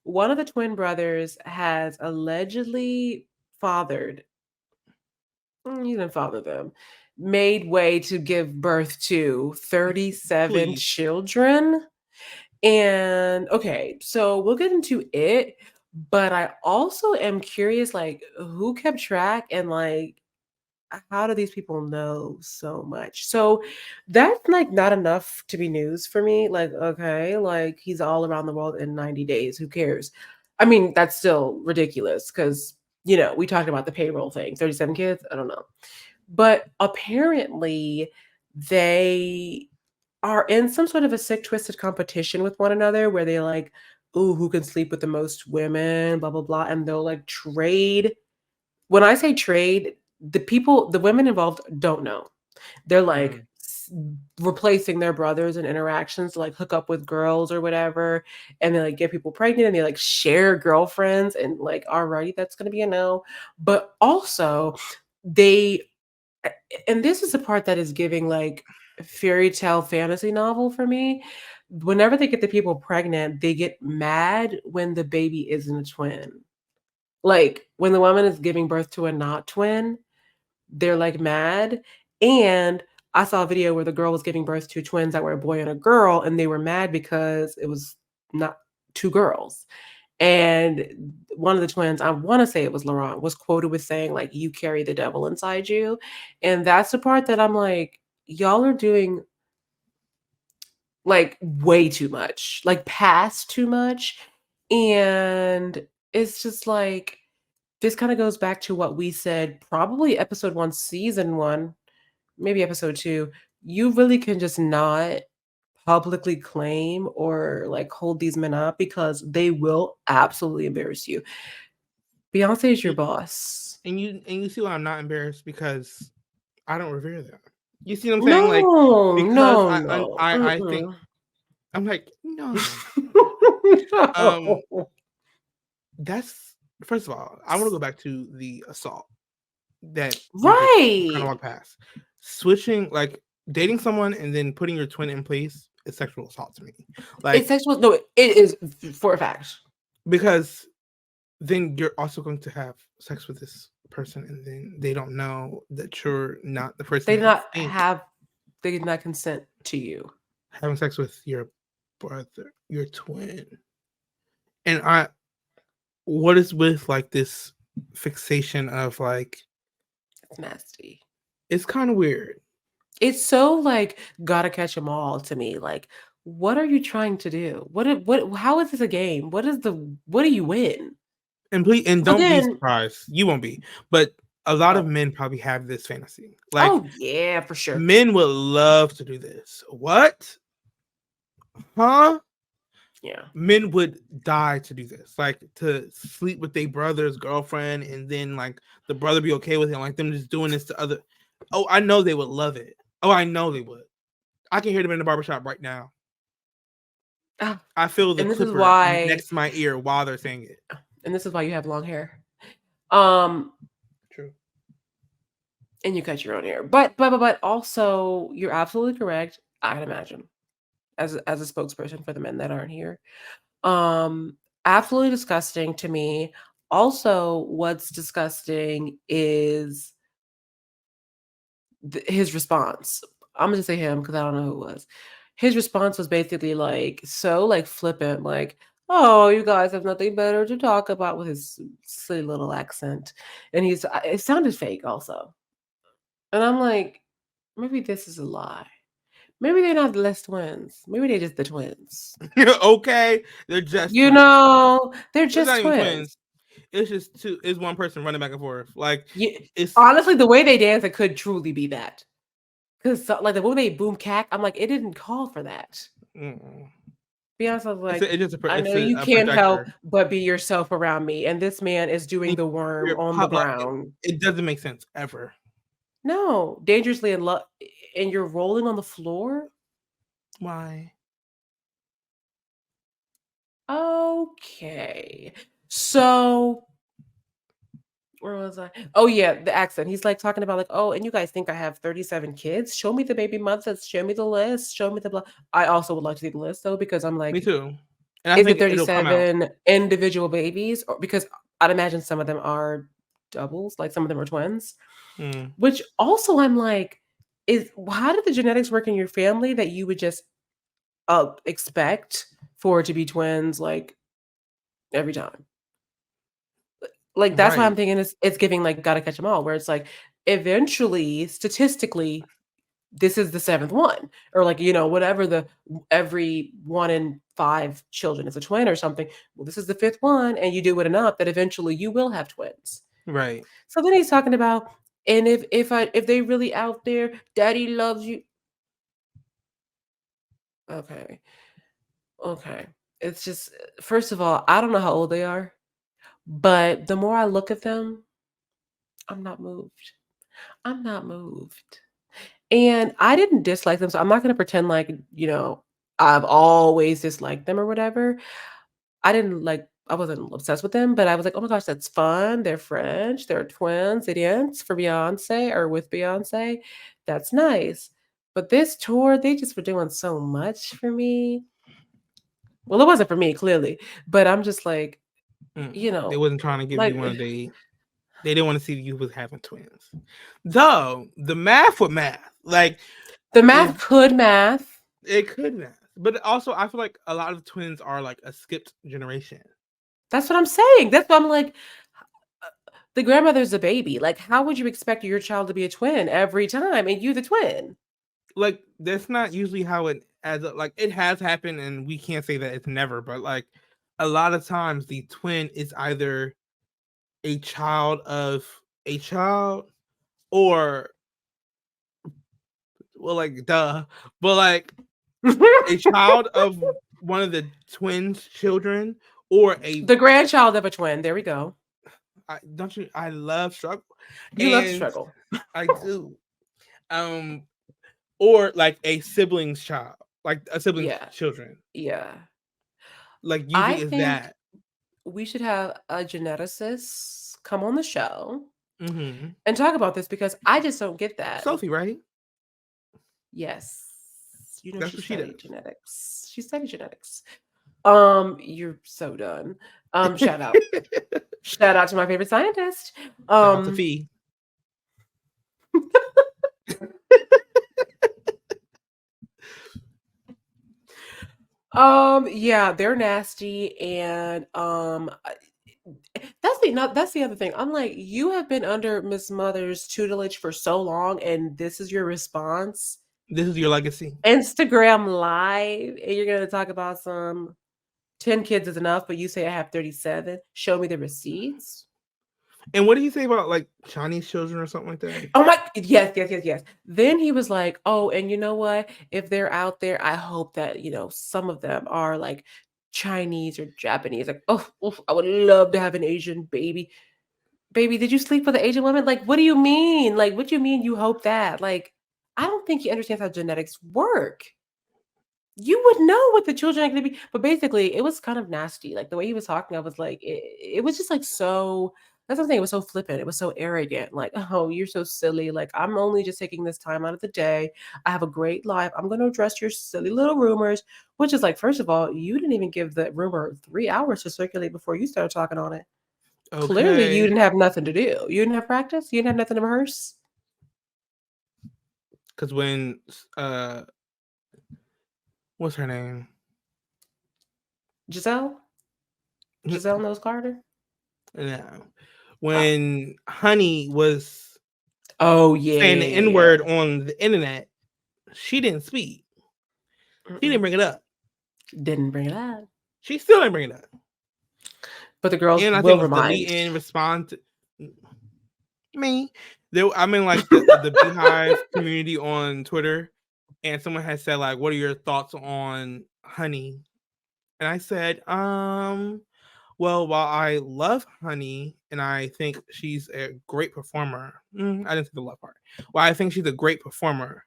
One of the twin brothers has allegedly fathered. He didn't father them. Made way to give birth to 37 Please. children. And okay, so we'll get into it, but I also am curious, like, who kept track and like how do these people know so much? So that's like not enough to be news for me. Like, okay, like he's all around the world in 90 days. Who cares? I mean, that's still ridiculous because, we talked about the payroll thing, 37 kids. I don't know. But apparently, they are in some sort of a sick, twisted competition with one another where they like, ooh, who can sleep with the most women, blah, blah, blah. And they'll like trade. When I say trade, the women involved don't know. They're like Mm. replacing their brothers in interactions to like hook up with girls or whatever. And they like get people pregnant and they like share girlfriends and like, alrighty, that's going to be a no. But also, they, and this is the part that is giving like fairy tale fantasy novel for me. Whenever they get the people pregnant, they get mad when the baby isn't a twin. Like when the woman is giving birth to a not twin, they're like mad. And I saw a video where the girl was giving birth to twins that were a boy and a girl, and they were mad because it was not two girls. And one of the twins, I want to say it was Laurent, was quoted with saying, like, you carry the devil inside you. And that's the part that I'm like, y'all are doing like way too much, like past too much. And it's just like, this kind of goes back to what we said, probably episode 1, season 1, maybe episode 2. You really can just not publicly claim or like hold these men up because they will absolutely embarrass you. Beyonce is your Y- boss. and you see why I'm not embarrassed, because I don't revere them. You see what I'm saying? Like, No, because no, no. I think Mm-mm. I'm like, no. Um, No. that's first of all, I want to go back to the assault that we just kind of Right. walked past. Switching, like dating someone and then putting your twin in place is sexual assault to me. It's Like, sexual. No, it is for a fact. because then you're also going to have sex with this person and then they don't know that you're not the person They that did you not think. have, they did not consent to you. Having sex with your brother, your twin. And I what is with like this fixation of like, It's nasty. it's kind of weird. It's so like gotta catch them all to me. Like, what are you trying to do? How is this a game? What do you win? And So don't be then, surprised. You won't be. But a lot of oh, men probably have this fantasy. Like, oh yeah, for sure. men would love to do this. What? Huh? Yeah. Men would die to do this. Like, to sleep with their brother's girlfriend and then like the brother be okay with it, like them just doing this to other. Oh, I know they would love it. Oh, I know they would. I can hear them in the barbershop right now. Ah, I feel the and this is clipper why next to my ear while they're saying it. and this is why you have long hair. Um, True. and you cut your own hair. But also you're absolutely correct, I'd imagine, as a spokesperson for the men that aren't here. Um, Absolutely disgusting to me. Also, what's disgusting is his response. I'm gonna say him because I don't know who it was. His response was basically like so like flippant, like, "Oh, you guys have nothing better to talk about," with his silly little accent, and it sounded fake also, and I'm like, maybe this is a lie. Maybe they're not the less twins. Maybe they're just the twins. Okay, they're just twins. They're It's not just even twins. twins. It's just two. It's one person running back and forth. Like, You, it's honestly, the way they dance, it could truly be that. Because like the way they boom cack, I'm like, it didn't call for that. mm, Beyonce was like, it's just I know it's you a can't help projector. but be yourself around me. And this man is doing And the worm you're on the pop up. ground. It doesn't make sense ever. No, dangerously in love. And you're rolling on the floor? Why? Okay. So where was I? Oh yeah, the accent. He's like talking about like, oh, and you guys think I have 37 kids? Show me the baby mothers. Show me the list. Show me the blah. I also would like to see the list though, because I'm Me like, too. And I is it think it'll come out. 37 individual babies? Or because I'd imagine some of them are doubles, like some of them are twins. Mm. Which also I'm like, is how did the genetics work in your family that you would just expect for it to be twins like every time? Like that's why I'm Right. thinking it's giving like gotta catch them all, where it's like eventually, statistically, this is the seventh one, or like, whatever, the every 1 in 5 children is a twin or something. Well, this is the fifth one, and you do it enough that eventually you will have twins. Right. So then he's talking about, and if they really out there, daddy loves you. Okay. Okay. It's just, first of all, I don't know how old they are, but the more I look at them, I'm not moved. I'm not moved. And I didn't dislike them, so I'm not gonna pretend like, I've always disliked them or whatever. I wasn't obsessed with them, but I was like, "Oh my gosh, that's fun. They're French, they're twins, they dance for Beyonce or with Beyonce. That's nice." But this tour, they just were doing so much for me. Well, it wasn't for me, clearly, but I'm just like, you They know, wasn't trying to give like you one of they didn't want to see you was having twins. Though the math would math. Like the if math could math. it could math. But also I feel like a lot of twins are like a skipped generation. That's what I'm saying. That's what I'm like, the grandmother's a baby. Like, how would you expect your child to be a twin every time and you the twin? Like that's not usually how it adds up. Like it has happened and we can't say that it's never, but like a lot of times the twin is either a child of a child or well like duh but like a child of one of the twins children or a The grandchild of a twin. There we go. I love struggle You love to and struggle. I do um or like a sibling's child like a sibling's Yeah. children Yeah. like I usually is think that we should have a geneticist come on the show mm-hmm. and talk about this, because I just don't get that. Sophie, right? Yes. That's She what she studied does. genetics. She studied genetics. You're so done. Shout out. Shout out to my favorite scientist. Shout out to Fee. Yeah, they're nasty, and that's the other thing. I'm like, you have been under Miss Mother's tutelage for so long, and this is your response. This is your legacy. Instagram Live, and you're gonna talk about some 10 kids is enough, but you say I have 37. Show me the receipts. And what do you say about like Chinese children or something like that? Oh my, yes. Then he was like, "Oh, and you know what? If they're out there, I hope that, some of them are like Chinese or Japanese." Like, oh, oof, I would love to have an Asian baby. Baby, did you sleep with an Asian woman? Like, what do you mean? Like, what do you mean you hope that? Like, I don't think he understands how genetics work. You would know what the children are going to be. But basically, it was kind of nasty. Like, the way he was talking, I was like, it was just like so. That's the thing. It was so flippant. It was so arrogant. Like, oh, you're so silly. Like, I'm only just taking this time out of the day. I have a great life. I'm going to address your silly little rumors, which is like, first of all, you didn't even give the rumor 3 hours to circulate before you started talking on it. Clearly, you Okay. didn't have nothing to do. You didn't have practice. You didn't have nothing to rehearse. Because when what's her name? Giselle knows Carter. No. When Honey was Oh yeah, saying the N yeah. word on the internet, she didn't speak. She didn't bring it up. Didn't bring it up. She still didn't bring it up. But the girls And I will think it's remind. deleting response to me. I'm in like the Beehive community on Twitter, and someone has said like, "What are your thoughts on Honey?" And I said, well, while I love Honey and I think she's a great performer, I didn't say the love part. While I think she's a great performer,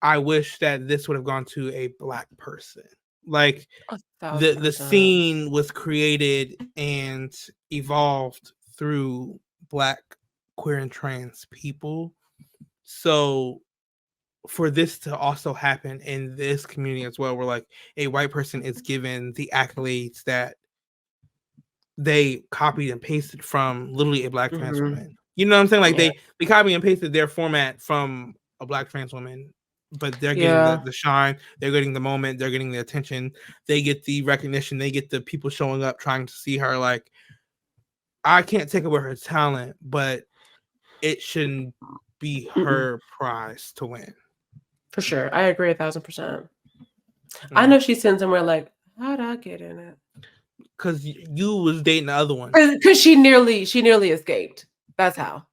I wish that this would have gone to a black person. Like the 1,000%. scene was created and evolved through black, queer, and trans people. So for this to also happen in this community as well, where like a white person is given the accolades that they copied and pasted from literally a black trans woman. You know what I'm saying? Like Yeah. they copied and pasted their format from a black trans woman, but they're getting Yeah. the shine, they're getting the moment, they're getting the attention, they get the recognition, they get the people showing up trying to see her. Like I can't take away her talent, but it shouldn't be Mm-mm. her prize to win. For sure. I agree 1,000%. I Mm. know she's sitting somewhere like, how'd I get in it? Because you was dating the other one. Because she nearly escaped. That's how.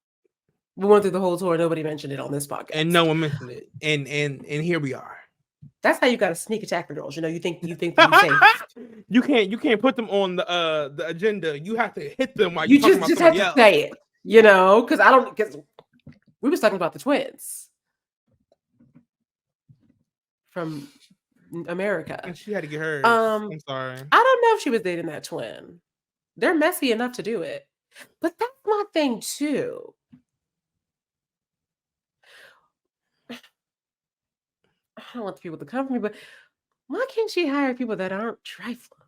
We went through the whole tour. Nobody mentioned it on this podcast. And no one mentioned it. And here we are. That's how you got to sneak attack the girls. You know, you think that you safe. You can't put them on the agenda. You have to hit them while You you're talking about just have somebody to else. say it. You know, because we was talking about the twins from America. And she had to get hers. I'm sorry. I don't know if she was dating that twin. They're messy enough to do it. But that's my thing too. I don't want the people to come for me, but why can't she hire people that aren't trifling?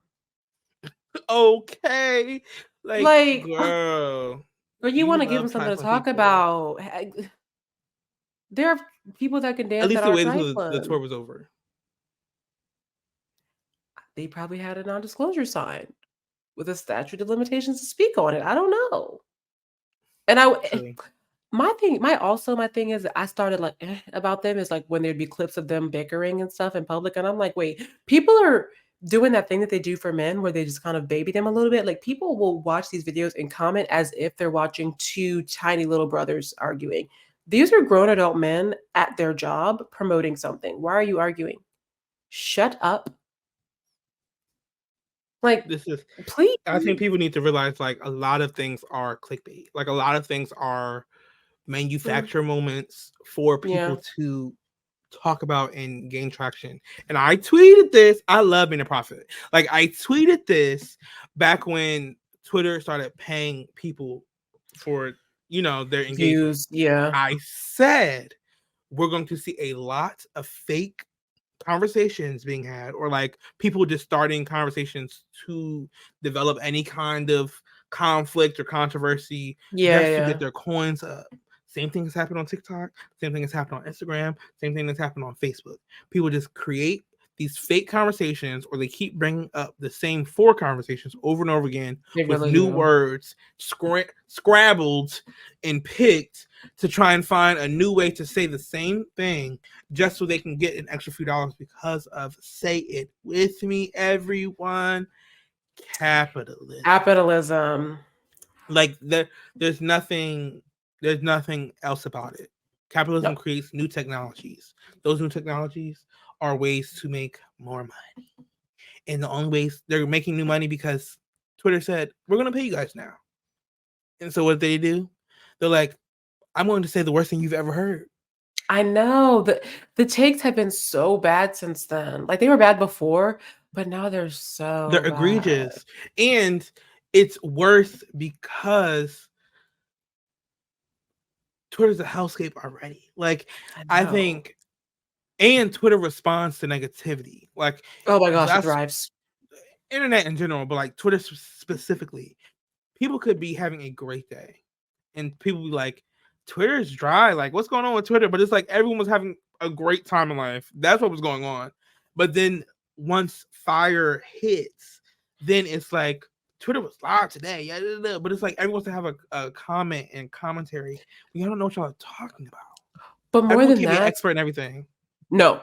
Okay. Like, girl. but you want to give love them something to trifling talk people. about. There are people that can dance At least that they are waited until the trifling. tour was over. They probably had a non-disclosure sign with a statute of limitations to speak on it. I don't know. And True. my thing is that I started like about them is like when there'd be clips of them bickering and stuff in public, and I'm like, wait, people are doing that thing that they do for men where they just kind of baby them a little bit. Like people will watch these videos and comment as if they're watching two tiny little brothers arguing. These are grown adult men at their job promoting something. Why are you arguing? Shut up. Like, This is please. I think people need to realize like a lot of things are clickbait. Like a lot of things are manufacture moments for people to talk about and gain traction. And I tweeted this. I love being a prophet. Like I tweeted this back when Twitter started paying people for their engagement. Views, yeah. I said we're going to see a lot of fake conversations being had, or like people just starting conversations to develop any kind of conflict or controversy just to get their coins up. Same thing has happened on TikTok, same thing has happened on Instagram, same thing has happened on Facebook. People just create these fake conversations, or they keep bringing up the same 4 conversations over and over again with new words scrabbled and picked to try and find a new way to say the same thing just so they can get an extra few dollars because of, say it with me, everyone, capitalism. Like there's nothing else about it. Capitalism creates new technologies. Those new technologies are ways to make more money. And the only ways they're making new money because Twitter said, we're going to pay you guys now. And so what they do, they're like, I'm going to say the worst thing you've ever heard. I know. The takes have been so bad since then. Like they were bad before, but now they're egregious. And it's worse because Twitter's a hellscape already. Like I think, and Twitter responds to negativity. Like, oh my gosh, it thrives. Internet in general, but like Twitter specifically, people could be having a great day, and people be like, Twitter is dry. Like, what's going on with Twitter? But it's like everyone was having a great time in life. That's what was going on. But then once fire hits, then it's like Twitter was live today. Yeah, but it's like everyone wants to have a comment and commentary. We don't know what y'all are talking about. But more everyone than can't that, be an expert in everything. No,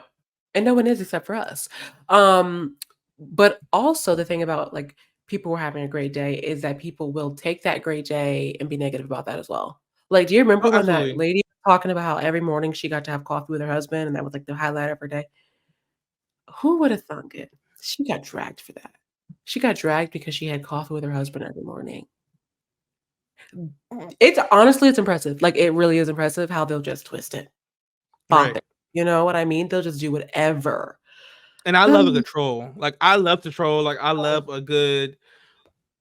and no one is except for us. But also the thing about like people were having a great day is that people will take that great day and be negative about that as well. Like, do you remember when that lady was talking about how every morning she got to have coffee with her husband and that was like the highlight of her day? Who would have thunk it? She got dragged for that. She got dragged because she had coffee with her husband every morning. It's impressive. Like it really is impressive how they'll just twist it. Bop it. You know what I mean? They'll just do whatever. And I love a good troll. Like I love to troll. Like I love a good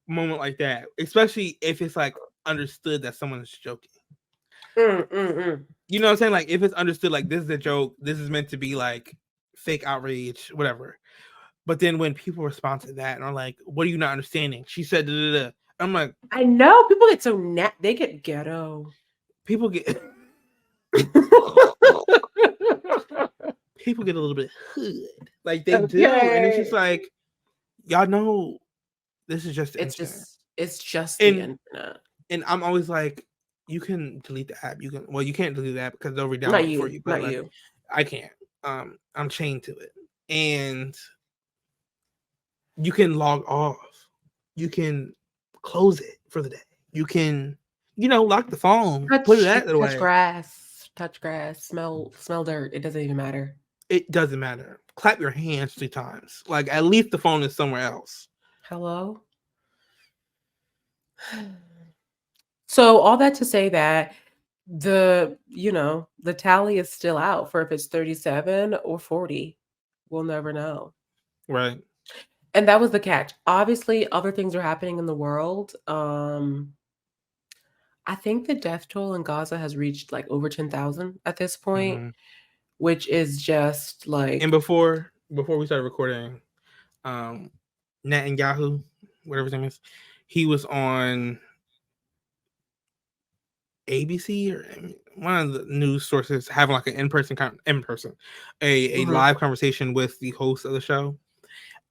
moment like that, especially if it's like understood that someone is joking. You know what I'm saying? Like if it's understood, like this is a joke, this is meant to be like fake outrage, whatever. But then when people respond to that and are like, "What are you not understanding?" She said, da, da, da. I'm like, I know people get so they get ghetto. People get people get a little bit hood, like they do, and it's just like, y'all know, this is just the internet. It's just the internet. And I'm always like, you can delete the app. You can't delete the app because they'll re-download Not it for you. you. But Not like, you. I can't. I'm chained to it, and you can log off. You can close it for the day. You can, lock the phone, put it out of the Touch way. grass, smell dirt. It doesn't even matter. It doesn't matter. Clap your hands 3 times. Like at least the phone is somewhere else. Hello? So all that to say that the tally is still out for if it's 37 or 40. We'll never know. Right. And that was the catch. Obviously, other things are happening in the world. I think the death toll in Gaza has reached like over 10,000 at this point, Mhm. which is just like And before we started recording, Netanyahu, whatever his name is, he was on ABC or one of the news sources having like an a Mhm. live conversation with the host of the show.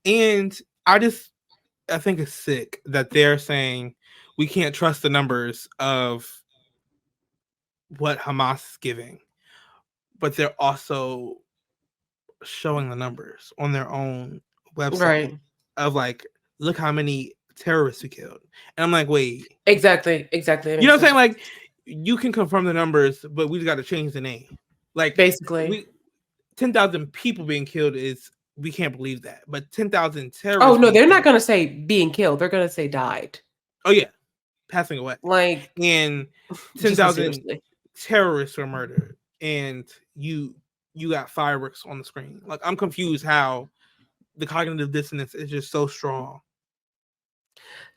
And I think it's sick that they're saying we can't trust the numbers of what Hamas is giving, but they're also showing the numbers on their own website Right. of like, look how many terrorists we killed. And I'm like, wait, Exactly. That you know makes what I'm saying? sense. Like, you can confirm the numbers, but we just got to change the name. Like, Basically. 10,000 people being killed we can't believe that. But 10,000 Oh terrorists no, being they're not killed. gonna say being killed. They're gonna say died. Oh yeah, passing away. Like And just so 10,000 seriously. terrorists were murdered, and you got fireworks on the screen. Like, I'm confused how the cognitive dissonance is just so strong.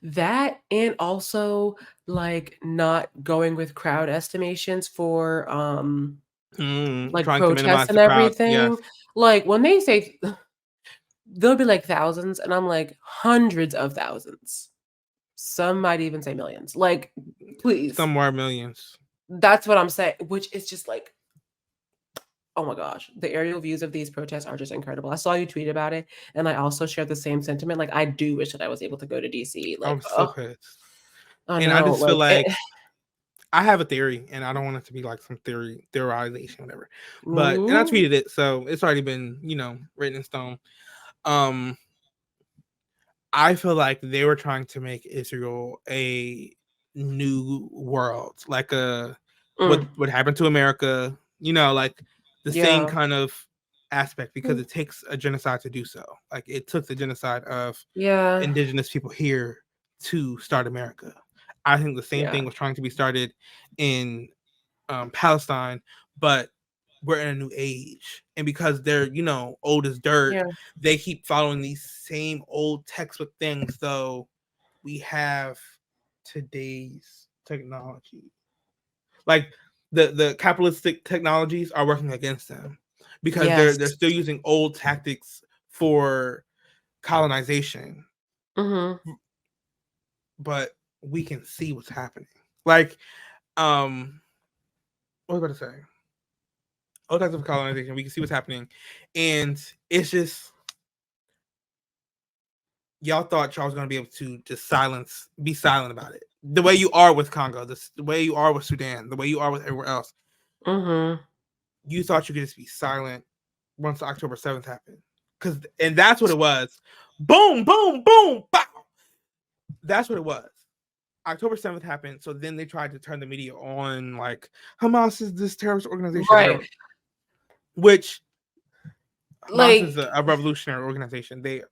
That and also like not going with crowd estimations for like Trying to protests minimize and the crowd. Yes. everything. Like when they say there'll be like thousands, and I'm like hundreds of thousands. Some might even say millions. Like, please. Some more millions. That's what I'm saying. Which is just like, oh my gosh, the aerial views of these protests are just incredible. I saw you tweet about it, and I also shared the same sentiment. Like, I do wish that I was able to go to DC. Like, I'm so oh, pissed. I And I know. just feel Like, like I have a theory, and I don't want it to be like some theorization, whatever. But and I mhm. tweeted it, so it's already been, written in stone. I feel like they were trying to make Israel a new world, like what happened to America, like the same Yeah. kind of aspect, because Mm. it takes a genocide to do so. Like, it took the genocide of Yeah. indigenous people here to start America. I think the same Yeah. thing was trying to be started in Palestine, but we're in a new age, and because they're old as dirt, Yeah. they keep following these same old textbook things. So we have today's technology, like the capitalistic technologies are working against them, because Yes. they're still using old tactics for colonization, Mm-hmm. but we can see what's happening. Like, what was I about to say? All types of colonization. We can see what's happening, and it's just, y'all thought y'all was gonna be able to just be silent about it, the way you are with Congo, the way you are with Sudan, the way you are with everywhere else. Mm-hmm. You thought you could just be silent once October 7th happened, and that's what it was. Boom, boom, boom, bow. That's what it was. October 7th happened, so then they tried to turn the media on, like, Hamas is this terrorist organization, Right. whatever. Which Hamas is Like, a revolutionary organization. They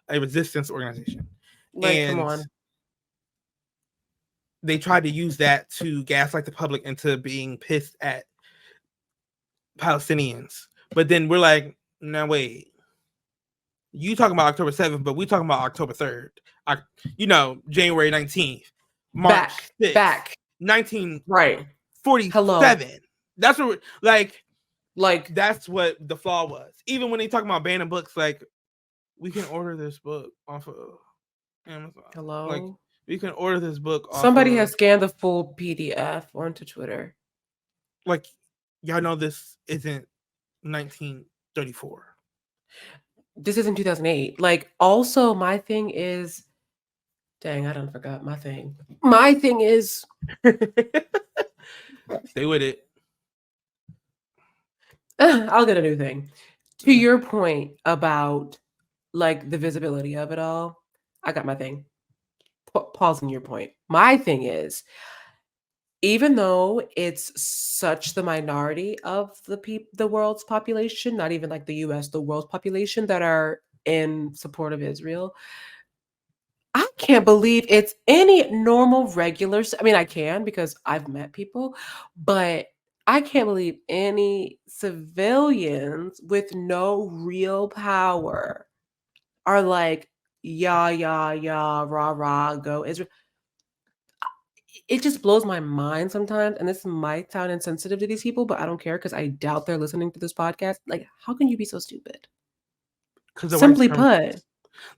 a resistance organization, come and on. they tried to use that to gaslight the public into being pissed at Palestinians. But then we're like, no, wait, you talking about October 7th, but we talking about October 3rd, January 19th, March Back. 6th, 1947. Right. Hello. That's what like Like, that's what the flaw was. Even when they talk about banning books, like, we can order this book off of Amazon. Like, hello. we can order this book off Somebody of, has scanned the full PDF onto Twitter. like, y'all know this isn't 1934. This isn't 2008. Like, also, my thing is, dang, I done forgot my thing. My thing is, Stay with it. I'll get a new thing. To your point about like the visibility of it all, I got my thing. Pausing your point. My thing is, even though it's such the minority of the world's population, not even like the US, the world's population that are in support of Israel, I can't believe it's any normal regular I mean, I can because I've met people, but I can't believe any civilians with no real power are like, "Yeah, yeah, yeah, rah, rah, go Israel." It just blows my mind sometimes, and this might sound insensitive to these people, but I don't care because I doubt they're listening to this podcast. Like, how can you be so stupid? Because the white Simply supremacists. put,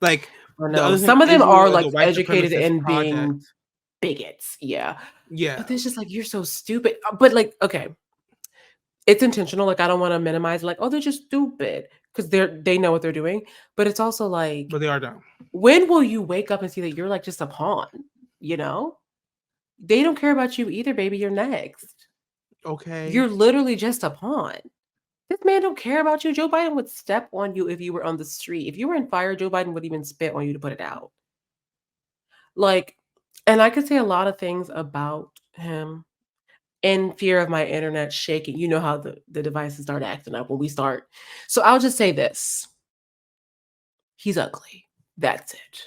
Like or the no, other thing, some of them are Israel is a like white educated supremacist in project. being bigots, yeah. Yeah, But it's just like you're so stupid. But like, okay, it's intentional. Like, I don't want to minimize, like, oh, they're just stupid because they know what they're doing. But it's also like, but they are dumb. when will you wake up and see that you're like just a pawn? You know, they don't care about you either, baby. You're next. Okay. You're literally just a pawn. This man don't care about you. Joe Biden would step on you if you were on the street. If you were in fire, Joe Biden would even spit on you to put it out. Like, and I could say a lot of things about him in fear of my internet shaking. You know how the devices start acting up when we start. So I'll just say this. He's ugly. That's it.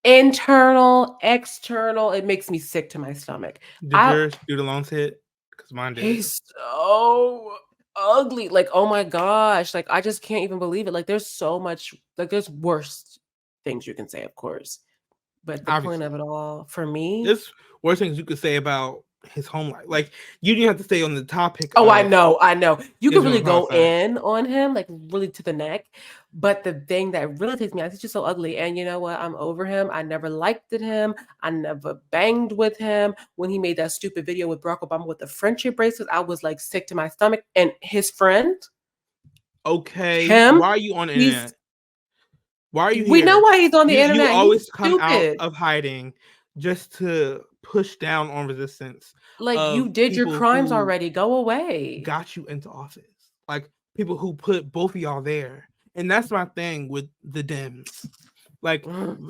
Internal, external, it makes me sick to my stomach. Did your student loans hit? Because mine did. He's so ugly. Like, oh my gosh. Like, I just can't even believe it. Like, there's so much, like, there's worse things you can say, of course. But the point of Obviously. it all, for me, There's worse things you could say about his home life. Like you didn't have to stay on the topic oh, I of know. You could Israel really and go Palestine. in on him, like really to the neck. But the thing that really takes me out, he's just so ugly. And you know what? I'm over him. I never liked him. I never banged with him. When he made that stupid video with Barack Obama with the friendship bracelets, I was like sick to my stomach. And his friend, Okay, him, why are you on the he's internet? Why are you we know here? why he's on the You internet. He's always come out stupid. of hiding just to push down on resistance Like, of you did your people crimes who already. Go away. got you into office. Like people who put both of y'all there. And that's my thing with the Dems. Like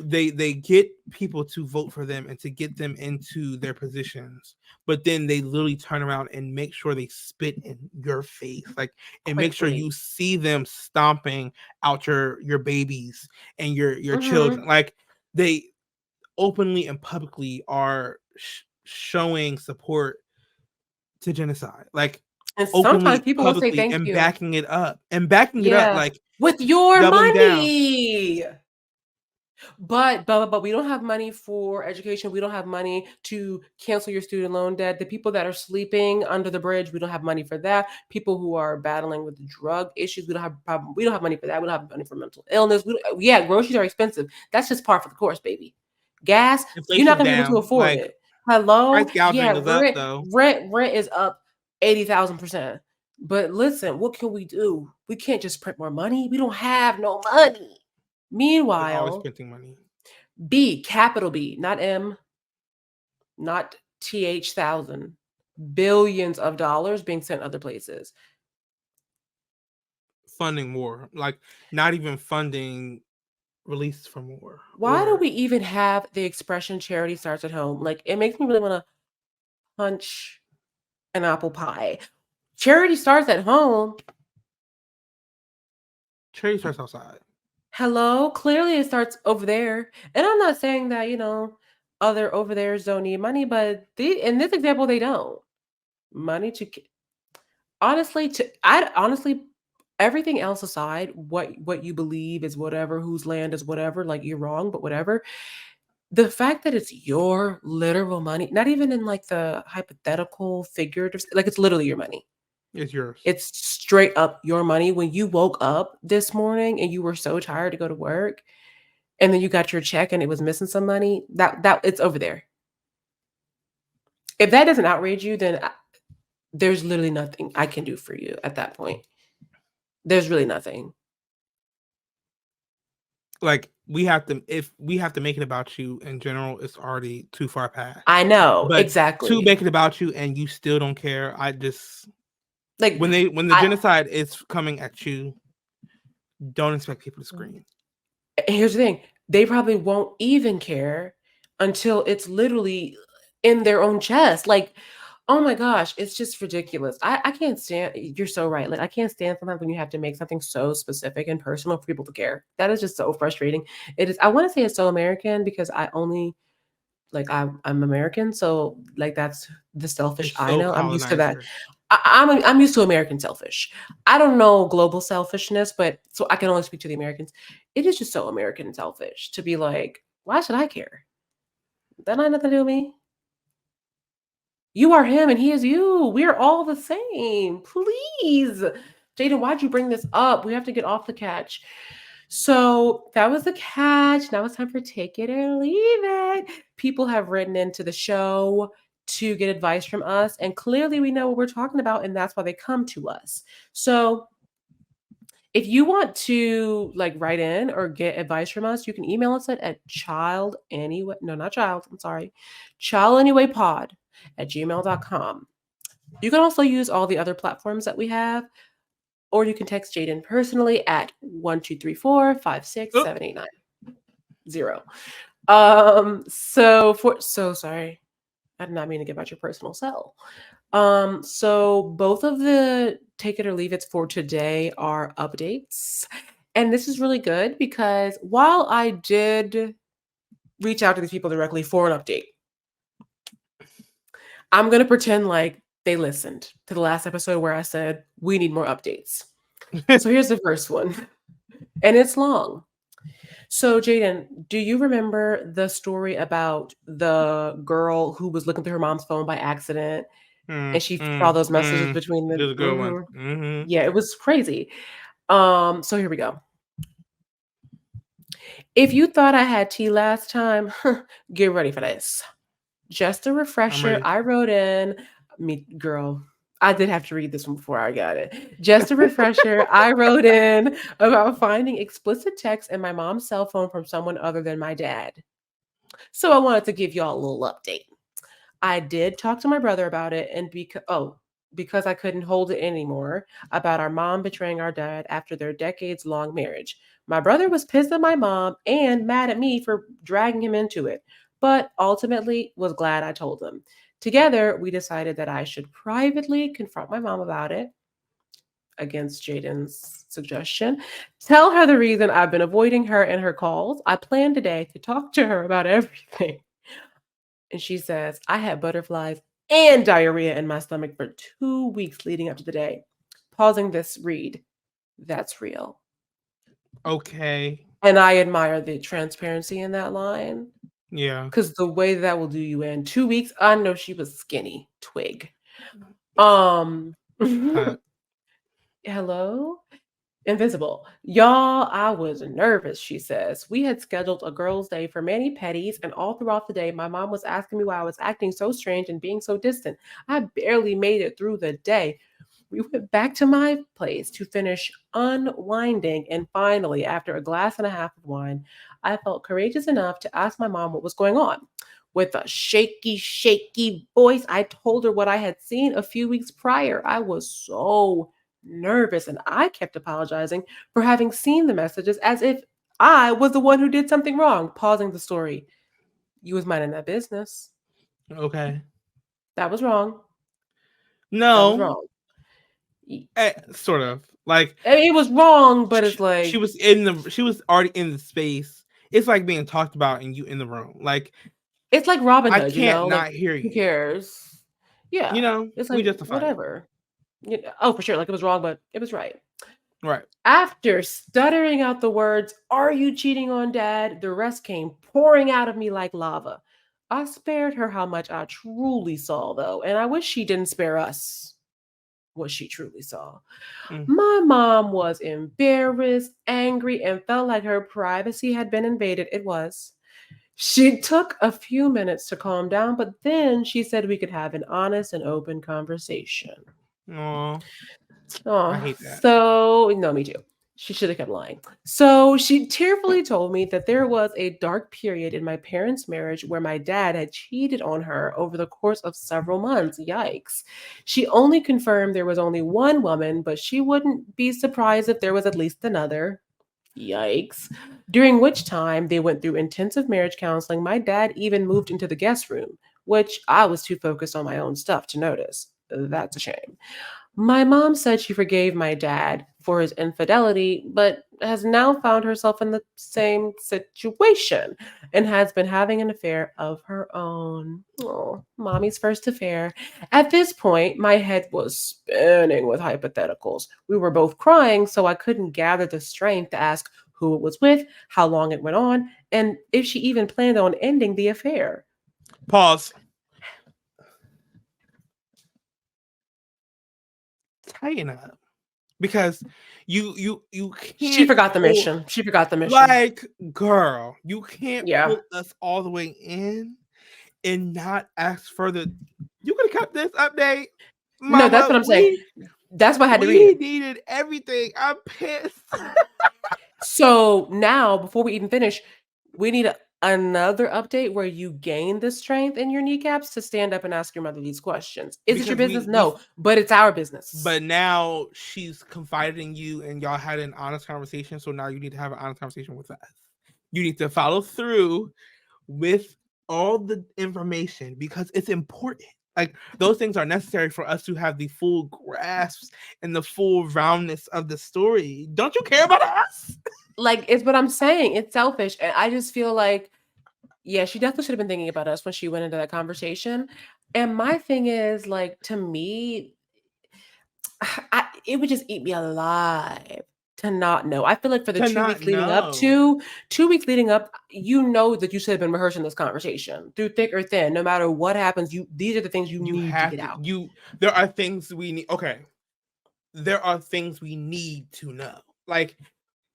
they get people to vote for them and to get them into their positions, but then they literally turn around and make sure they spit in your face, like, and make sure Quickly. you see them stomping out your babies and your Mhm. children. Like they openly and publicly are showing support to genocide. Like And sometimes openly, people will say publicly, thank and you. backing it up and backing it up, Yeah. like With your doubling down. money. But we don't have money for education. We don't have money to cancel your student loan debt. The people that are sleeping under the bridge, we don't have money for that. People who are battling with drug issues, we don't have money for that. We don't have money for mental illness. Yeah, groceries are expensive. That's just par for the course, baby. Gas, you're not Inflation's gonna be able to down. afford Like it. Hello? price gouging Yeah, is up though. rent is up 80,000%. But listen, what can we do? We can't just print more money. We don't have no money. They're always Meanwhile, printing money. B, capital B, not M, not TH thousand, billions of dollars being sent other places. Funding war. Like not even funding release from war. Why do we even have the expression charity starts at home? Like, it makes me really want to punch an apple pie. Charity starts at home. charity starts outside. Hello? Clearly it starts over there. And I'm not saying that, other over there's don't need money, but in this example, they don't. Money to honestly, everything else aside, what you believe is whatever, whose land is whatever, like you're wrong, but whatever. The fact that it's your literal money, not even in like the hypothetical figurative, like it's literally your money. It's yours. It's straight up your money. When you woke up this morning and you were so tired to go to work, and then you got your check and it was missing some money, that it's over there. If that doesn't outrage you, then there's literally nothing I can do for you at that point. There's really nothing. Like we have to if we have to make it about you in general, it's already too far past. I know, But to exactly. make it about you and you still don't care, I just Like, when the I genocide is coming at you, don't expect people to scream. here's the thing, they probably won't even care until it's literally in their own chest. Like, oh my gosh, it's just ridiculous. I can't stand, you're so right. Like, I can't stand sometimes when you have to make something so specific and personal for people to care. That is just so frustrating. It is, I want to say it's so American because I only like I'm American, so like that's the selfish It's I so know. I'm used to that. colonizer. I'm used to American selfish. I don't know global selfishness, but so I can only speak to the Americans. It is just so American and selfish to be like, why should I care? That ain't nothing to do with me. You are him and he is you. We're all the same. Please. Jaden, why'd you bring this up? We have to get off the catch. So that was the catch. Now it's time for take it or leave it. People have written into the show to get advice from us, and clearly we know what we're talking about, and that's why they come to us. So if you want to like write in or get advice from us, you can email us at child anyway. No, not child. I'm sorry. childanywaypod@gmail.com. You can also use all the other platforms that we have, or you can text Jaden personally at 1-2-3-4-5-6-7-8-9-0. So sorry. I did not mean to give out your personal cell. So both of the take it or leave it's for today are updates. And this is really good because while I did reach out to these people directly for an update, I'm going to pretend like they listened to the last episode where I said, we need more updates. So here's the first one, and it's long. So, Jaden, do you remember the story about the girl who was looking through her mom's phone by accident and she saw those messages between the. This is a good one. Mm-hmm. Yeah, it was crazy. So here we go. If you thought I had tea last time, get ready for this. Just a refresher, I wrote in, me girl, I did have to read this one before I got it. Just a refresher, I wrote in about finding explicit text in my mom's cell phone from someone other than my dad. So I wanted to give y'all a little update. I did talk to my brother about it, and because I couldn't hold it anymore about our mom betraying our dad after their decades-long marriage. My brother was pissed at my mom and mad at me for dragging him into it, but ultimately was glad I told him. Together, we decided that I should privately confront my mom about it, against Jaden's suggestion. Tell her the reason I've been avoiding her and her calls. I plan today to talk to her about everything. And she says, I had butterflies and diarrhea in my stomach for 2 weeks leading up to the day. Pausing this read. That's real. Okay. And I admire the transparency in that line. Yeah. Because the way that will do you in 2 weeks, I know she was skinny. Twig. Hello? Invisible. Y'all, I was nervous, she says. We had scheduled a girls' day for mani pedis, and all throughout the day, my mom was asking me why I was acting so strange and being so distant. I barely made it through the day. We went back to my place to finish unwinding, and finally, after a glass and a half of wine, I felt courageous enough to ask my mom what was going on. With a shaky voice, I told her what I had seen a few weeks prior. I was so nervous, and I kept apologizing for having seen the messages as if I was the one who did something wrong. Pausing the story. You was minding that business. Okay. That was wrong. That was No. wrong. Sort of. Like I mean, it was wrong, but it's like she was already in the space. It's like being talked about and you in the room. Like it's like Robin I Hood, can't not like hear who you. cares? Yeah. You know, It's we like justify whatever. Oh, for sure. Like it was wrong, but it was right. Right. After stuttering out the words, "Are you cheating on dad?" the rest came pouring out of me like lava. I spared her how much I truly saw, though, and I wish she didn't spare us what she truly saw. My mom was embarrassed, angry, and felt like her privacy had been invaded. It was. She took a few minutes to calm down, but then she said we could have an honest and open conversation. Aw. Oh, I hate that. so no, me too. She should have kept lying. So she tearfully told me that there was a dark period in my parents' marriage where my dad had cheated on her over the course of several months. Yikes. She only confirmed there was only one woman, but she wouldn't be surprised if there was at least another. Yikes. During which time they went through intensive marriage counseling. My dad even moved into the guest room, which I was too focused on my own stuff to notice. That's a shame. My mom said she forgave my dad for his infidelity, but has now found herself in the same situation and has been having an affair of her own. Oh, mommy's first affair. At this point, my head was spinning with hypotheticals. We were both crying, so I couldn't gather the strength to ask who it was with, how long it went on, and if she even planned on ending the affair. Pause. Tighten up. Because you can't She forgot the mission. She forgot the mission. like, girl, you can't Yeah. pull us all the way in and not ask further. You could have kept this update. Mama, No, that's what I'm saying. That's why I had to read we it. needed everything. I'm pissed. So now, before we even finish, we need another update where you gain the strength in your kneecaps to stand up and ask your mother these questions. Is it your Because business? No, but it's our business. But now she's confided in you and y'all had an honest conversation. So now you need to have an honest conversation with us. You need to follow through with all the information because it's important. Like, those things are necessary for us to have the full grasp and the full roundness of the story. Don't you care about us? Like, it's what I'm saying. It's selfish. And I just feel like, yeah, she definitely should have been thinking about us when she went into that conversation. And my thing is, like, to me, it would just eat me alive to not know. I feel like for the To 2 not weeks leading know. up to 2 weeks leading up, you know that you should have been rehearsing this conversation through thick or thin. No matter what happens, these are the things you need to get out. There are things we need. Okay, there are things we need to know. Like,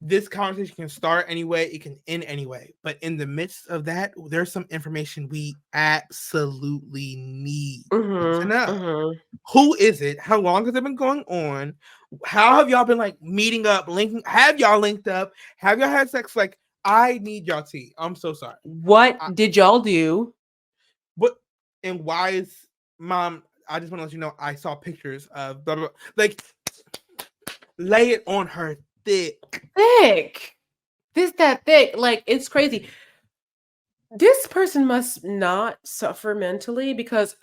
this conversation can start anyway, it can end anyway. But in the midst of that, there's some information we absolutely need to know. Who is it? How long has it been going on? How have y'all been like meeting up, linking? Have y'all linked up? Have y'all had sex? Like, I need y'all tea. I'm so sorry. What did y'all do? What and why is mom? I just want to let you know I saw pictures of blah, blah, blah. Like, lay it on her thick. That thick. Like, it's crazy. This person must not suffer mentally because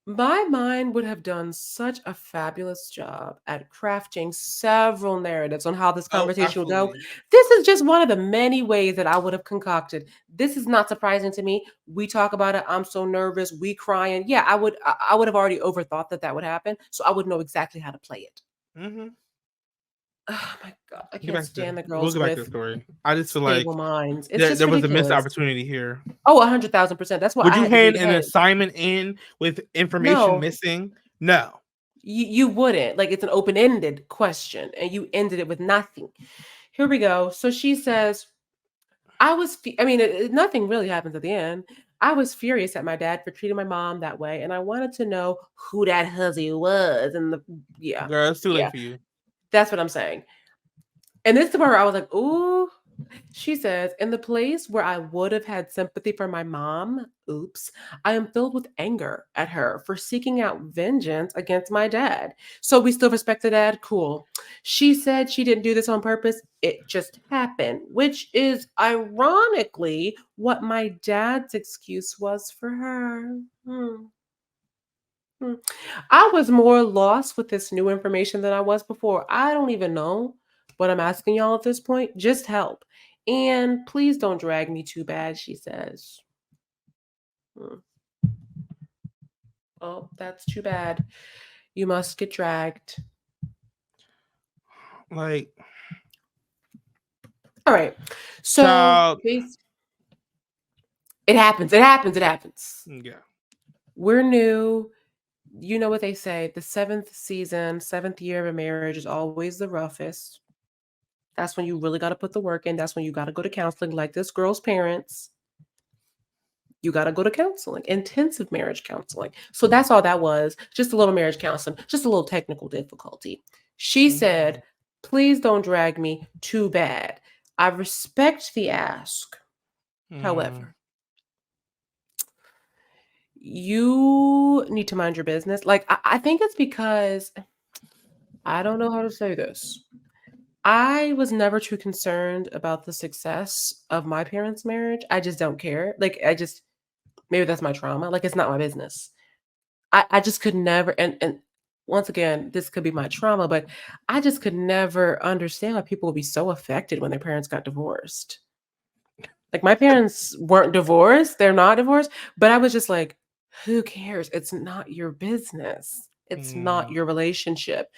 my mind would have done such a fabulous job at crafting several narratives on how this conversation will go. This is just one of the many ways that I would have concocted. This is not surprising to me. We talk about it. I'm so nervous. We crying. Yeah, I would have already overthought that would happen. So I would know exactly how to play it. Mm-hmm. Oh my God. I can't stand the girls we'll get back to the story. I just feel like minds. there was a missed opportunity here. Oh, 100,000%. That's why would you hand an assignment in with information missing? No. You wouldn't. Like, it's an open-ended question and you ended it with nothing. Here we go. So she says, nothing really happens at the end. I was furious at my dad for treating my mom that way, and I wanted to know who that hussy was. And girl, it's too late for you. That's what I'm saying. And this is the part where I was like, ooh. She says, in the place where I would have had sympathy for my mom, oops, I am filled with anger at her for seeking out vengeance against my dad. So we still respect the dad? Cool. She said she didn't do this on purpose. It just happened, which is ironically what my dad's excuse was for her. I was more lost with this new information than I was before. I don't even know what I'm asking y'all at this point. Just help. And please don't drag me too bad, she says. Oh, that's too bad. You must get dragged. Like, all right. So it happens. It happens. It happens. Yeah. We're new. You know what they say, the 7th year of a marriage is always the roughest. That's when you really got to put the work in. That's when you got to go to counseling, like this girl's parents. You got to go to counseling, intensive marriage counseling. So that's all that was. Just a little marriage counseling, just a little technical difficulty. She said, Please don't drag me too bad. I respect the ask. Mm. However, you need to mind your business. Like, I think it's because I don't know how to say this. I was never too concerned about the success of my parents' marriage. I just don't care. Like, maybe that's my trauma. Like, it's not my business. I just could never, and once again, this could be my trauma, but I just could never understand why people would be so affected when their parents got divorced. Like, my parents weren't divorced, they're not divorced, but I was just like, who cares? It's not your business. It's not Mm. your relationship.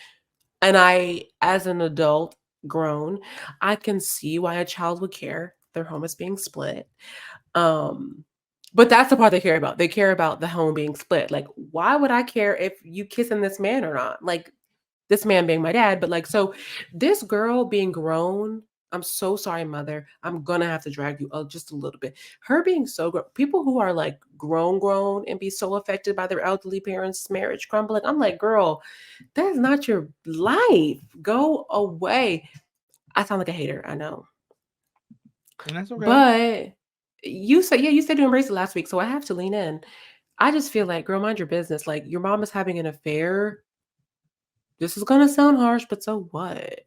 And I, as an adult, grown, I can see why a child would care. Their home is being split. Um, but that's the part they care about. They care about the home being split. Like, why would I care if you kissing this man or not? Like, this man being my dad, but like, so this girl being grown, I'm so sorry, mother. I'm gonna have to drag you just a little bit. Her being so grown, people who are like grown and be so affected by their elderly parents' marriage crumbling. I'm like, girl, that's not your life. Go away. I sound like a hater, I know. And that's okay. But you said to embrace it last week, so I have to lean in. I just feel like, girl, mind your business. Like, your mom is having an affair. This is gonna sound harsh, but so what?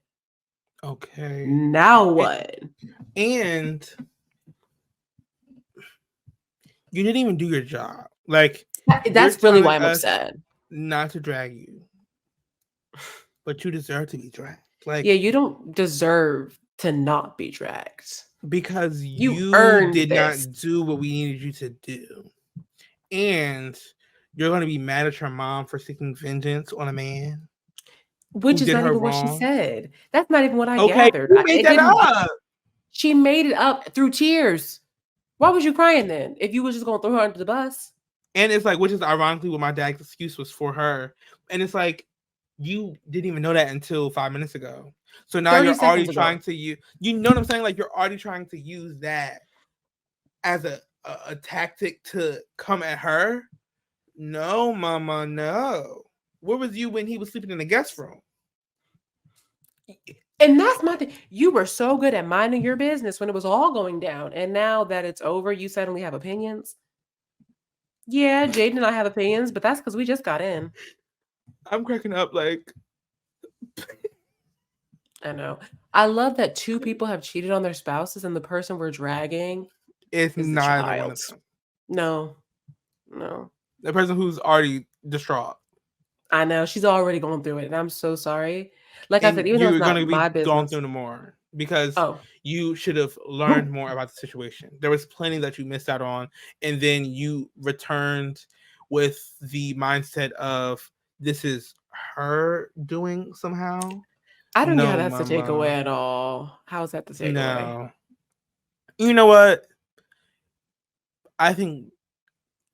Okay. Now And, what? and you didn't even do your job. Like, you're That's really why telling I'm us upset. not to drag you, but you deserve to be dragged. Yeah, Like, you don't deserve to not be dragged. because You you earned did this, not do what we needed you to do. And you're going to be mad at your mom for seeking vengeance on a man who which is did not her even what she wrong. said. That's not even what I Okay, gathered. you made It that didn't. up. She made it up through tears. Why was you crying then? If you was just gonna throw her under the bus? And it's like, which is ironically what my dad's excuse was for her. And it's like, you didn't even know that until 5 minutes ago. So now 30 you're already seconds trying ago. to use, you know what I'm saying? Like, you're already trying to use that as a tactic to come at her. No, mama, no. Where was you when he was sleeping in the guest room? And that's my thing. You were so good at minding your business when it was all going down. And now that it's over, you suddenly have opinions. Yeah, Jaden and I have opinions, but that's because we just got in. I'm cracking up like, I know. I love that two people have cheated on their spouses and the person we're dragging it's is the neither one child. of them. No, no. The person who's already distraught. I know. She's already going through it. And I'm so sorry. Like I said, And even though it's you're not going to my be going business. through more because Oh, you should have learned more about the situation. There was plenty that you missed out on, and then you returned with the mindset of this is her doing somehow. I don't get how No, that's the takeaway mama. at all. How is that the takeaway? No. You know what? I think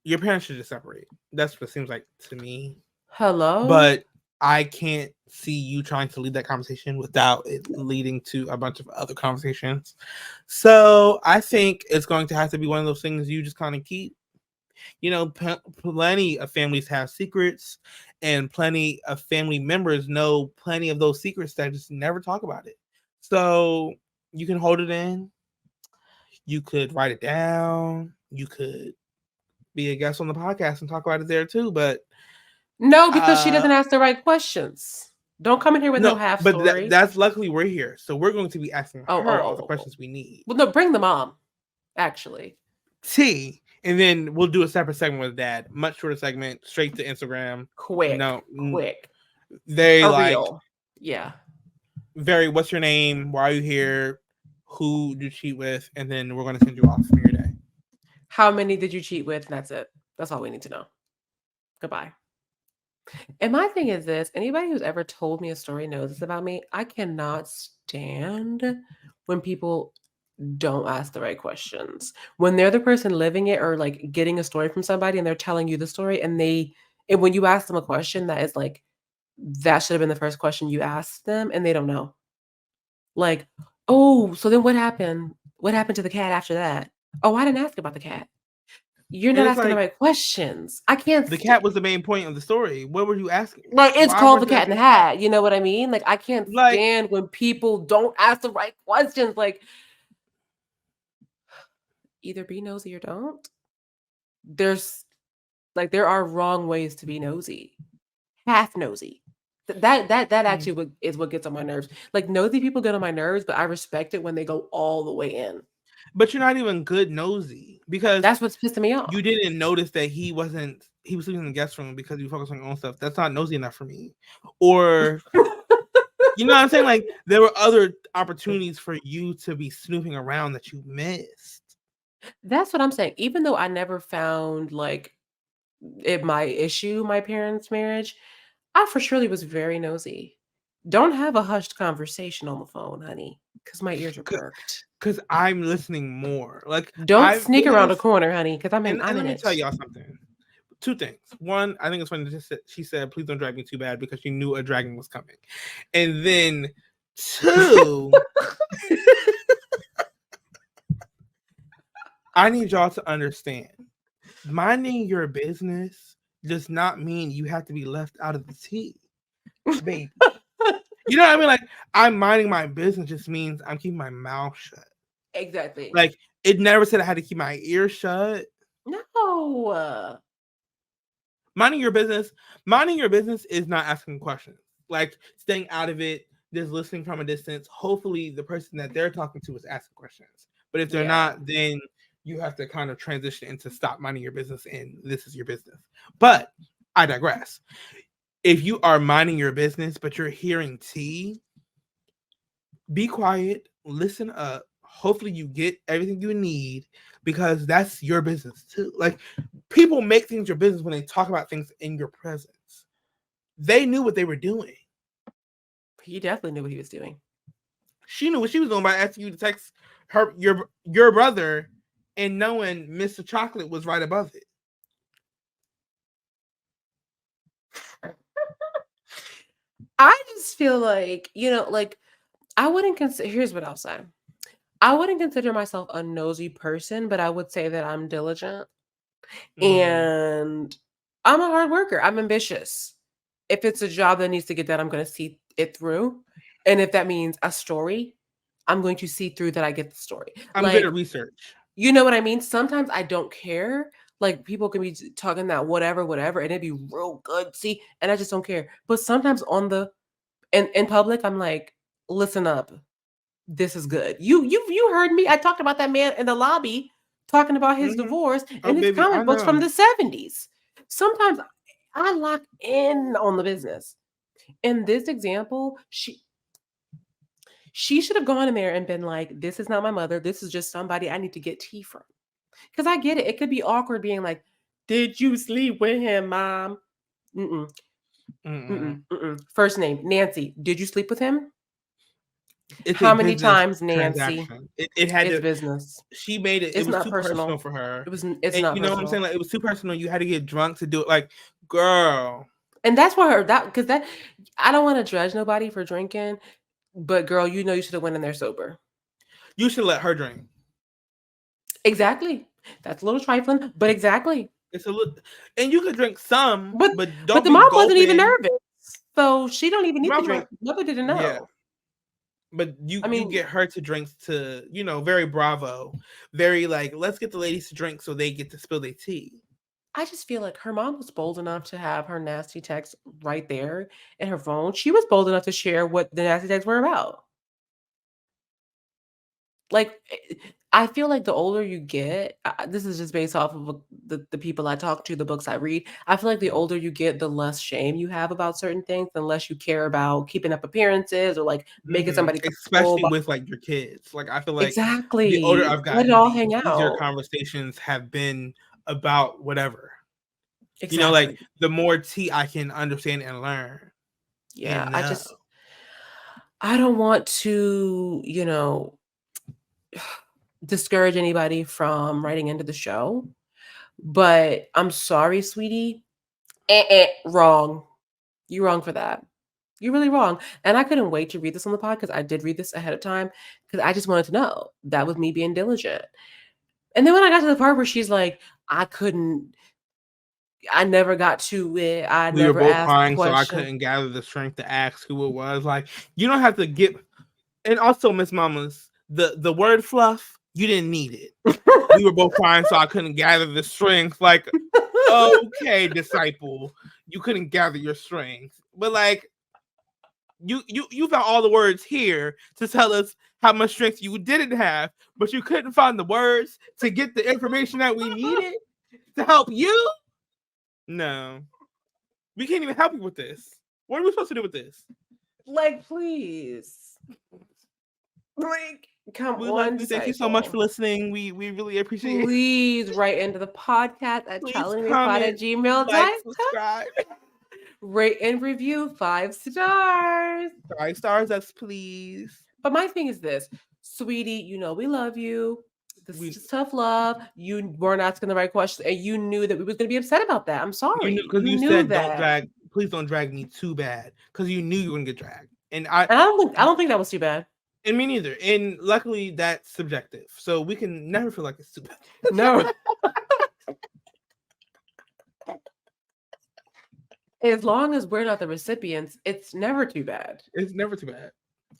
your parents should just separate. That's what it seems like to me. Hello? But I can't see you trying to lead that conversation without it leading to a bunch of other conversations. So I think it's going to have to be one of those things you just kind of keep. You know, plenty of families have secrets, and plenty of family members know plenty of those secrets that just never talk about it. So you can hold it in. You could write it down. You could be a guest on the podcast and talk about it there too. But No, because she uh doesn't ask the right questions. Don't come in here with no no, half but story. that's luckily we're here. So we're going to be asking her all the Oh. questions we need. Well, no, bring the mom, actually. T. And then we'll do a separate segment with dad. Much shorter segment, straight to Instagram. Quick, No, quick. very A like, reel. Yeah. very, what's your name? Why are you here? Who did you cheat with? And then we're going to send you off from your day. How many did you cheat with? And that's it. That's all we need to know. Goodbye. And my thing is this, anybody who's ever told me a story knows this about me. I cannot stand when people don't ask the right questions. When they're the person living it or like getting a story from somebody and they're telling you the story and when you ask them a question that is like, that should have been the first question you asked them and they don't know. Like, oh, so then what happened? What happened to the cat after that? Oh, I didn't ask about the cat. You're And not it's asking the like right questions. I can't the cat was the main point of the story. What were you asking? like it's Why called weren't The you Cat in the asking? Hat. You know what I mean? Like I can't Like, stand when people don't ask the right questions. Like either be nosy or don't. There's like there are wrong ways to be nosy. Half nosy. That mm, actually is what gets on my nerves. Like nosy people get on my nerves, but I respect it when they go all the way in. but you're not even good nosy because That's what's pissing me you off. didn't notice that he was sleeping in the guest room because you focused on your own stuff. That's not nosy enough for me. Or you know what I'm saying? Like there were other opportunities for you to be snooping around that you missed. That's what I'm saying. Even though I never found like it my issue, my parents' marriage, I for surely was very nosy. Don't have a hushed conversation on the phone, honey, because my ears are perked. Because I'm listening more. Like Don't I sneak this around a is corner, honey, because I'm and in let me it. tell y'all something. Two things. One, I think it's funny that she said, "Please don't drag me too bad," because she knew a dragon was coming. And then two, I need y'all to understand. Minding your business does not mean you have to be left out of the tea, baby. You know what I mean? Like I'm minding my business just means I'm keeping my mouth shut. Exactly. Like it never said I had to keep my ears shut. No. Minding your business is not asking questions. Like staying out of it, just listening from a distance. Hopefully the person that they're talking to is asking questions. But if they're Yeah. not, then you have to kind of transition into stop minding your business and this is your business. But I digress. If you are minding your business, but you're hearing tea, be quiet, listen up. Hopefully you get everything you need because that's your business too. Like people make things your business when they talk about things in your presence. They knew what they were doing. He definitely knew what he was doing. She knew what she was doing by asking you to text her your brother and knowing Mr. Chocolate was right above it. I just feel like, like I wouldn't consider here's what I'll say. I wouldn't consider myself a nosy person, but I would say that I'm diligent Mm, and I'm a hard worker. I'm ambitious. If it's a job that needs to get done, I'm going to see it through. And if that means a story, I'm going to see through that I get the story. I'm good Like, at research. you know what I mean? Sometimes I don't care. Like people can be talking that whatever, and it'd be real good. See, and I just don't care. But sometimes in public, I'm like, listen up. This is good. You heard me. I talked about that man in the lobby talking about his Mm-hmm. divorce Oh, and his baby, I comic books from know. the 70s. Sometimes I lock in on the business. In this example, she should have gone in there and been like, this is not my mother. This is just somebody I need to get tea from. Because I get it. It could be awkward being like, did you sleep with him, mom? Mm-mm, Mm-mm. mm-mm. First name, Nancy. Did you sleep with him? It's a How many business times, Nancy? transaction. It had It's to. business. She made it. It It's was not too personal personal. for her, It's and not you know what I'm saying. personal. Like it was too personal. You had to get drunk to do it. Like, girl, And that's why her that because that I don't want to judge nobody for drinking, but girl, you should have went in there sober. you should let her drink. Exactly. That's a little trifling, but exactly. It's a little, and you could drink some, But but but don't the be mom wasn't even gulping. nervous. So she don't even need to Mom, drink. Mother didn't yeah, know. but I you mean, get her to drink to very bravo, very like let's get the ladies to drink so they get to spill their tea. I just feel like her mom was bold enough to have her nasty text right there in her phone. She was bold enough to share what the nasty texts were about. Like, I feel like the older you get, this is just based off of the people I talk to, the books I read. I feel like the older you get, the less shame you have about certain things, the less you care about keeping up appearances or like making somebody comfortable. Especially with like your kids. Like I feel like the older Exactly. I've Let it gotten, all the hang easier out. conversations have been about whatever. Like Exactly. the more tea I can understand and learn Yeah. and know. I don't want to, discourage anybody from writing into the show, but I'm sorry, sweetie. Wrong. You're wrong for that. You're really wrong. And I couldn't wait to read this on the pod because I did read this ahead of time because I just wanted to know. That was me being diligent. And then when I got to the part where she's like, I never got to it. I We were never both asked the crying, so I question. couldn't gather the strength to ask who it was. Like, you don't have to get. And also, Miss Mamas, the word fluff, you didn't need it. We were both crying, so I couldn't gather the strength. Like, okay, disciple, you couldn't gather your strength, but like, you found all the words here to tell us how much strength you didn't have, but you couldn't find the words to get the information that we needed to help you. No, we can't even help you with this. What are we supposed to do with this? Like, please. Like, come We love on, you. Thank you so much for disciple. listening. We really appreciate it. Please write into the podcast at Please comment, challengingmepod@gmail.com. like, subscribe. Rate and review 5 stars. 5 stars, us please. But my thing is this, sweetie, you know we love you. This is just tough love. You weren't asking the right questions, and you knew that we was going to be upset about that. I'm sorry. Because you knew said that. please don't drag me too bad, because you knew you were gonna get dragged, and I don't think that was too bad. And me neither. And luckily, that's subjective, so we can never feel like it's too bad. No. As long as we're not the recipients, it's never too bad. It's never too bad.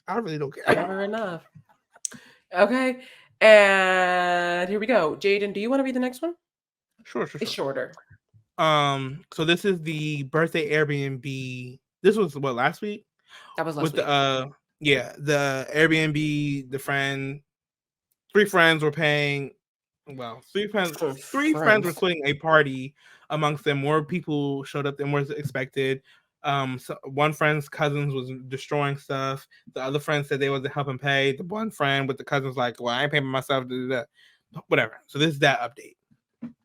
I really don't care. Never enough. Okay. And here we go. Jaden, do you want to read the next one? Sure. It's shorter. So this is the birthday Airbnb. This was what, last week? That was last week. The Airbnb, the friend, 3 friends were paying. Well, three friends were putting a party amongst them. More people showed up than was expected. So one friend's cousins was destroying stuff. The other friend said they wasn't helping pay. The one friend with the cousins like, well, I ain't paying for myself. Whatever. So this is that update.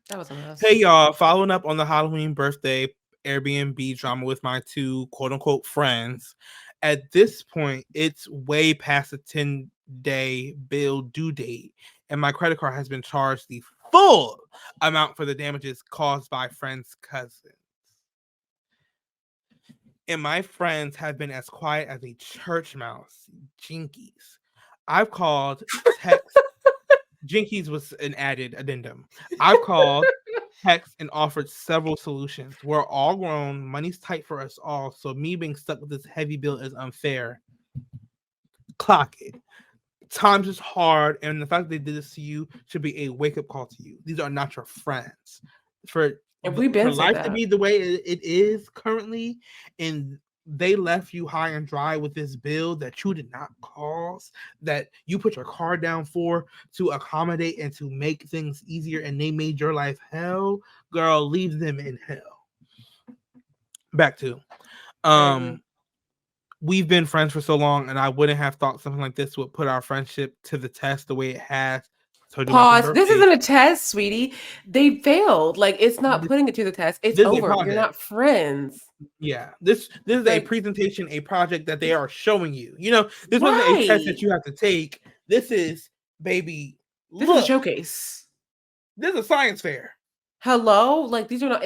That was a mess. Hey y'all, following up on the Halloween birthday Airbnb drama with my 2 quote-unquote friends. At this point, it's way past the 10-day bill due date, and my credit card has been charged the full amount for the damages caused by friends' cousins. And my friends have been as quiet as a church mouse. Jinkies. I've called, text. Jinkies was an added addendum. I've called, text, and offered several solutions. We're all grown. Money's tight for us all. So me being stuck with this heavy bill is unfair. Clock it. Times is hard, and the fact that they did this to you should be a wake-up call to you. These are not your friends. For life to be the way it is currently, and they left you high and dry with this bill that you did not cause, that you put your car down for to accommodate and to make things easier, and they made your life hell. Girl, leave them in hell. Back to we've been friends for so long, and I wouldn't have thought something like this would put our friendship to the test the way it has. Pause. This isn't a test, sweetie. They failed. Like, it's not putting it to the test. It's over. You're not friends. Yeah. This is a presentation, a project that they are showing you. You know, this wasn't a test that you have to take. This is, baby, this is a showcase. This is a science fair. Hello? Like, these are not,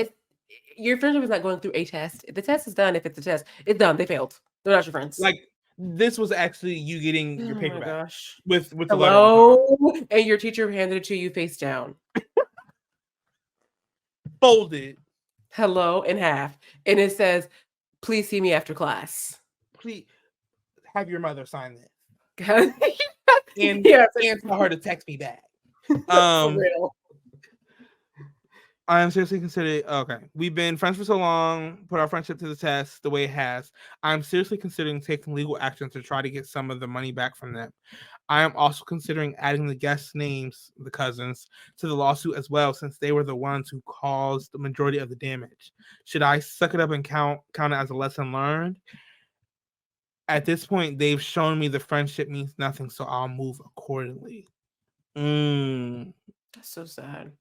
your friendship is not going through a test. If the test is done, if it's a test, it's done. They failed. They're not your friends. Like, this was actually you getting your paper back. Gosh. With the letter. And your teacher handed it to you face down. Folded. Hello, in half. And it says, please see me after class. Please have your mother sign this. and tell her to text me back. For real. I am seriously considering. Okay, we've been friends for so long. Put our friendship to the test the way it has. I'm seriously considering taking legal action to try to get some of the money back from them. I am also considering adding the guest names, the cousins, to the lawsuit as well, since they were the ones who caused the majority of the damage. Should I suck it up and count it as a lesson learned? At this point, they've shown me the friendship means nothing, so I'll move accordingly. That's so sad.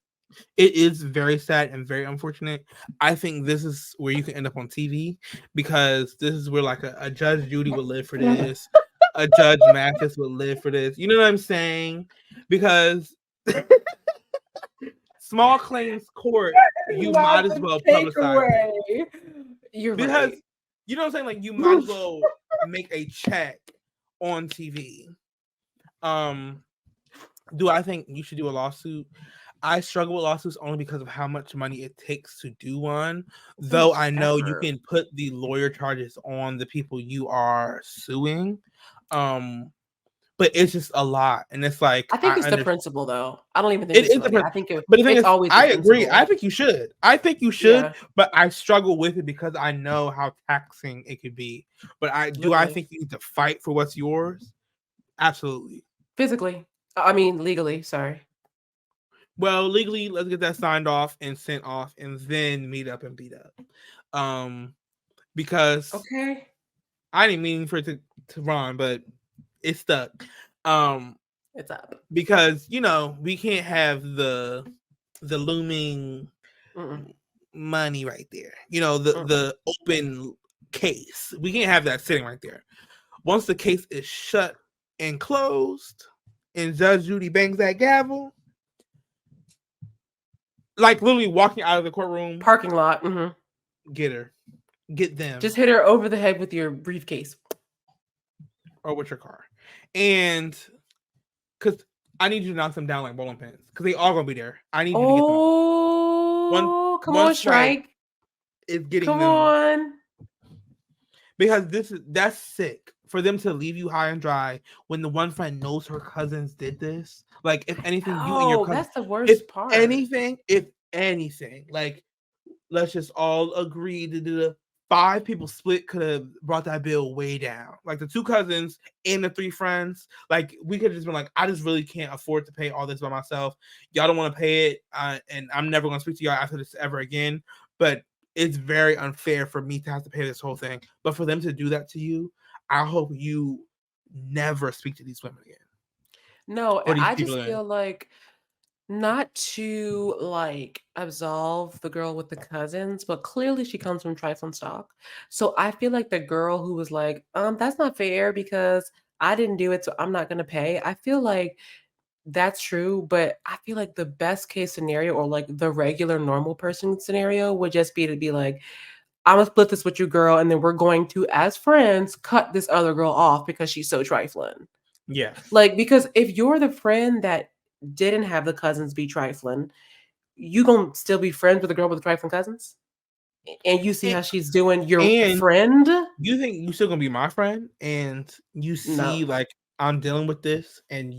It is very sad and very unfortunate. I think this is where you can end up on TV, because this is where like a Judge Judy would live for this. A Judge Mathis would live for this. You know what I'm saying? Because small claims court, you might as well publicize it. Because you know what I'm saying? Like, you might as well make a check on TV. Do I think you should do a lawsuit? I struggle with lawsuits only because of how much money it takes to do one. Though Oof, I know you ever. can put the lawyer charges on the people you are suing. Um, but it's just a lot, and it's like I I think it's the understand. principle, though. I don't even think It it's is the the money. principle, I think but the thing it's is, always the I agree. I principle. think you should. I think you should, Yeah, but I struggle with it because I know how taxing it could be. But I literally. think you need to fight for what's yours. Absolutely. Physically. I mean, legally. Sorry. Well, legally, let's get that signed off and sent off, and then meet up and beat up. Because Okay. I didn't mean for it to run, but it stuck. Um, It's up. because we can't have the looming Mm-mm. money right there. The open case. We can't have that sitting right there. Once the case is shut and closed, and Judge Judy bangs that gavel, like literally walking out of the courtroom, Parking lot. Hmm. get her, get them, Just hit her over the head with your briefcase. or with your car, and because I need you to knock them down like bowling pins, because they all gonna be there. I need you to get them all. Once Oh, come on, once like Strike. it's getting Come them, on. because that's sick for them to leave you high and dry when the one friend knows her cousins did this. Like, if anything, you and your Oh, cousin, that's the worst part. if anything, like, let's just all agree to do the 5 people split could have brought that bill way down. Like the 2 cousins and the 3 friends, like we could have just been like, I just really can't afford to pay all this by myself. Y'all don't want to pay it, and I'm never gonna speak to y'all after this ever again. But it's very unfair for me to have to pay this whole thing. But for them to do that to you, I hope you never speak to these women again No, or these I people just again. feel like not to like absolve the girl with the cousins, but clearly she comes from trifling stock. So I feel like the girl who was like, that's not fair because I didn't do it, so I'm not gonna pay. I feel like that's true, but I feel like the best case scenario or like the regular normal person scenario would just be to be like, I'm gonna split this with you, girl, and then we're going to, as friends, cut this other girl off because she's so trifling. Yes. Like, because if you're the friend that didn't have the cousins be trifling, you gonna still be friends with the girl with the trifling cousins? And you see And, how she's doing your and friend? you think you still gonna be my friend, and you No. see like I'm dealing with this, and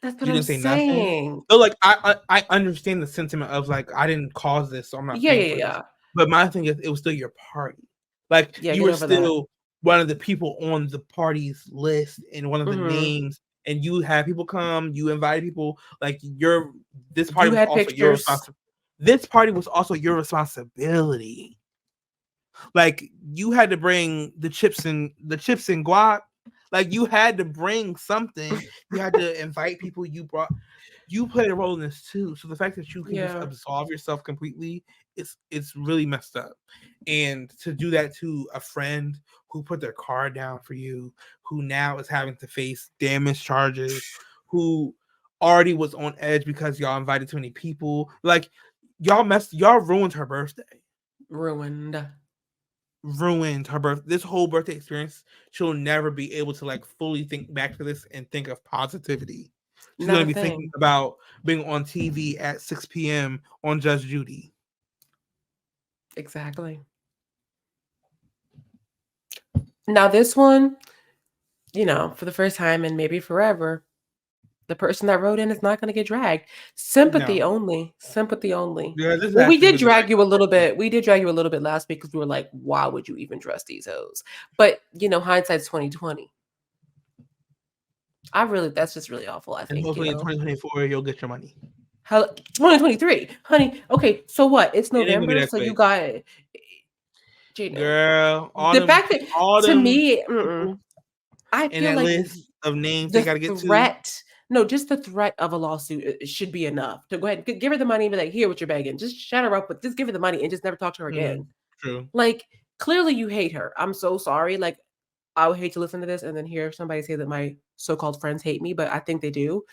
That's what you I'm didn't say nothing. saying. So like I understand the sentiment of like I didn't cause this, so I'm not Yeah, paying yeah, for this. yeah. But my thing is, it was still your party. Like Yeah, you get were over that. still one of the people on the party's list and one of the Mhm. names. And you had people come. You invited people. Like this party You was had also your pictures. responsibility. This party was also your responsibility. Like you had to bring the chips and guac. Like you had to bring something. You had to invite people. You played a role in this too. So the fact that you can just Yeah. absolve yourself completely, it's really messed up. And to do that to a friend who put their car down for you, who now is having to face damage charges, who already was on edge because y'all invited too many people, like y'all ruined her birthday. Ruined. Ruined her birth. This whole birthday experience, she'll never be able to like fully think back to this and think of positivity. She's Not gonna a be thinking thing. about being on TV at 6 p.m. on Judge Judy. Exactly. Now this one, for the first time and maybe forever, the person that wrote in is not going to get dragged. Sympathy No, only. Sympathy only. yeah, this Well, we actually did really like drag you a little unfortunate. bit. We did drag you a little bit last week because we were like, why would you even trust these hoes? But hindsight's 2020. That's just really awful, I And think, hopefully in 2024 you'll get your money. How 2023, honey. Okay, so what? It's It ain't gonna be November, that so you quick, got Gina. girl. The fact that All to them me, people I in feel that like list of names they the got to get to. threat, no, just the threat of a lawsuit should be enough to go ahead and give her the money and be like, here, what you're begging. Just shut her up, but just give her the money and just never talk to her again. True. Like, clearly you hate her. I'm so sorry. Like, I would hate to listen to this and then hear somebody say that my so-called friends hate me, but I think they do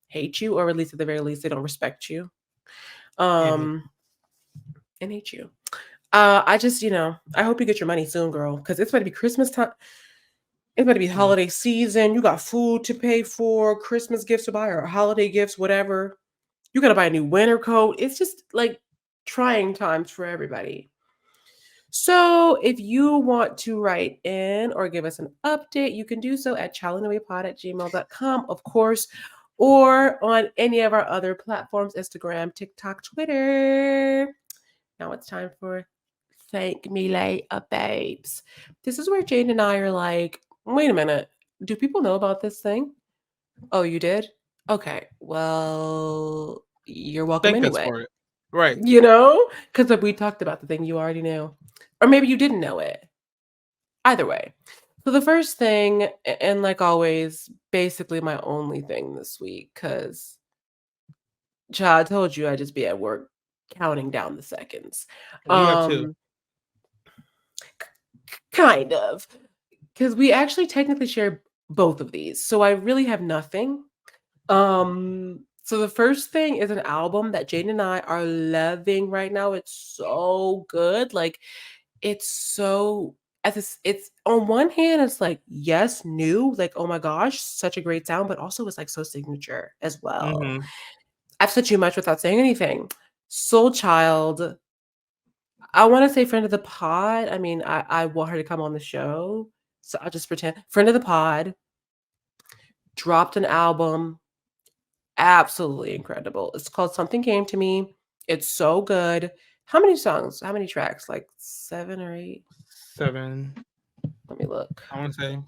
hate you, or at least at the very least, they don't respect you. And And hate you. I just, I hope you get your money soon, girl, because it's going to be Christmas time. It's going to be Mm. holiday season. You got food to pay for, Christmas gifts to buy, or holiday gifts, whatever. You got to buy a new winter coat. It's just like trying times for everybody. So if you want to write in or give us an update, you can do so at challenawaypod@gmail.com, of course, or on any of our other platforms, Instagram, TikTok, Twitter. Now it's time for Thank Me Later, babes. This is where Jane and I are like, wait a minute. Do people know about this thing? Oh, you did? Okay. Well, you're welcome Thank us anyway. for it. Right. Because we talked about the thing you already knew. Or maybe you didn't know it. Either way. So the first thing, and like always, basically my only thing this week, because child, I told you I'd just be at work counting down the seconds. You have two. Um, kind of. Because we actually technically share both of these. So I really have nothing. So the first thing is an album that Jane and I are loving right now. It's so good. Like it's so it's on one hand, it's like, yes, new, like, oh my gosh, such a great sound, but also it's like so signature as well. Mm-hmm. I've said too much without saying anything. Soul Child, I want to say friend of the pod. I mean, I want her to come on the show. So I'll just pretend. Friend of the pod dropped an album. Absolutely incredible. It's called Something Came to Me. It's so good. How many songs? How many tracks? Like 7 or 8? 7. Let me look. I want to say. I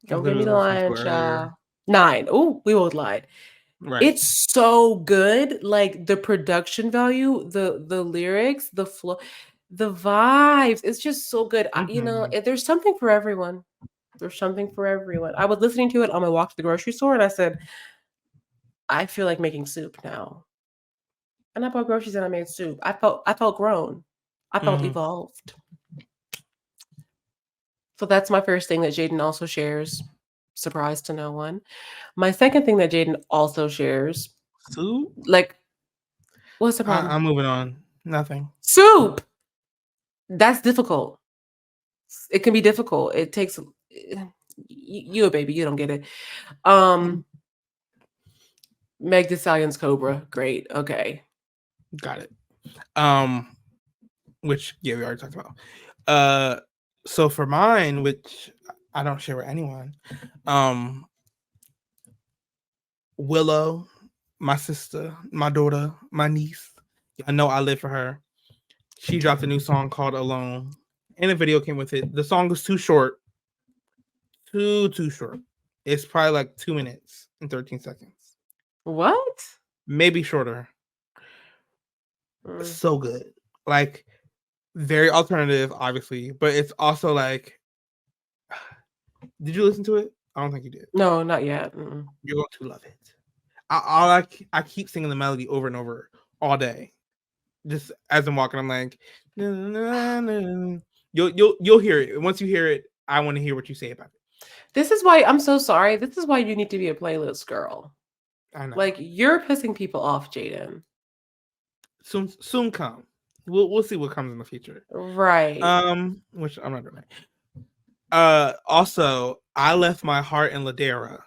Don't get me literally listened to lying, it earlier. child. 9. Oh, we both lied. Right. It's so good. Like the production value, the lyrics, the flow, the vibes. It's just so good. Mm-hmm. There's something for everyone. There's something for everyone. I was listening to it on my walk to the grocery store, and I said, I feel like making soup now. And I bought groceries and I made soup. I felt grown. I felt Mm-hmm. evolved. So that's my first thing that Jaden also shares. Surprise to no one. My second thing that Jaden also shares, Soup? like, what's the problem? I'm moving on. Nothing. Soup. That's difficult. It can be difficult. It takes you a baby. You don't get it. Meg Thee Stallion's Cobra. Great. Okay. Got it. Which we already talked about. So for mine, which I don't share with anyone, Willow, my sister, my daughter, my niece. I know I live for her. She dropped a new song called Alone, and a video came with it. The song is too short. Too short. It's probably like 2 minutes and 13 seconds. What? Maybe shorter. So good. Like very alternative, obviously, but it's also like, did you listen to it? I don't think you did. No, not yet. Mm-mm. You're going to love it. I keep singing the melody over and over all day. Just as I'm walking, I'm like, na, na, na. You'll hear it. Once you hear it, I want to hear what you say about it. This is why I'm so sorry. This is why you need to be a playlist girl. I know. Like you're pissing people off, Jaden. Soon come. We'll see what comes in the future. Right. Which I'm not doing. Also, I left my heart in Ladera.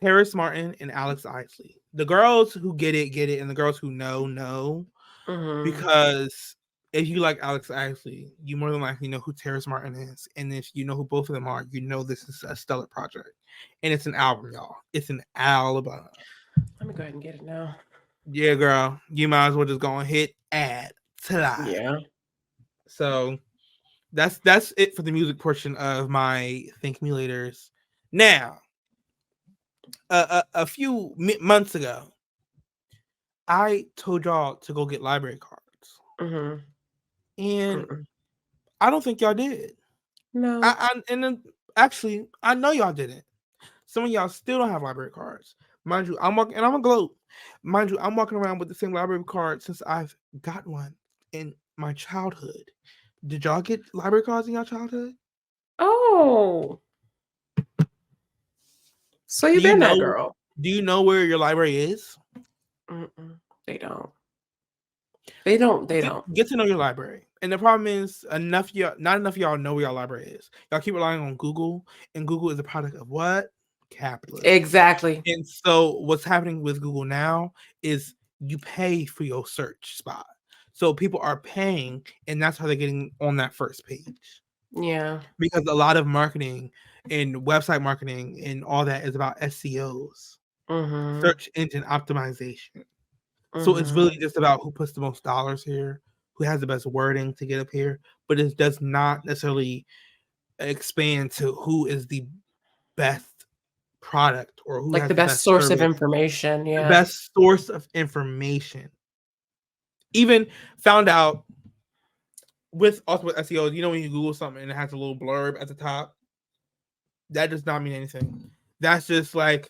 Terrace Martin and Alex Isley. The girls who get it, and the girls who know. Mm-hmm. Because if you like Alex Isley, you more than likely know who Terrace Martin is. And if you know who both of them are, you know this is a stellar project. And it's an album, y'all. It's an album. Let me go ahead and get it now. Yeah, girl. You might as well just go and hit add to live. Yeah. So that's it for the music portion of my Thank Me Laters. Now, a few months ago, I told y'all to go get library cards. Mm-hmm. And I don't think y'all did. No. Actually, I know y'all didn't. Some of y'all still don't have library cards. Mind you, I'm walking, and I'm a globe. Mind you, I'm walking around with the same library card since I've got one in my childhood. Did y'all get library cards in your childhood? Oh. So you've been that girl. Do you know where your library is? Mm-mm. They don't. They don't. Get to know your library. And the problem is, not enough of y'all know where y'all library is. Y'all keep relying on Google, and Google is a product of what? Capitalism. Exactly. And so, what's happening with Google now is you pay for your search spot. So people are paying, and that's how they're getting on that first page. Yeah. Because a lot of marketing and website marketing and all that is about SEOs, search engine optimization. So it's really just about who puts the most dollars here, who has the best wording to get up here, but it does not necessarily expand to who is the best product or who Like has the the best best source of service, information. the Yeah. best source of information. Even found out with SEO, you know, when you Google something and it has a little blurb at the top, that does not mean anything. That's just like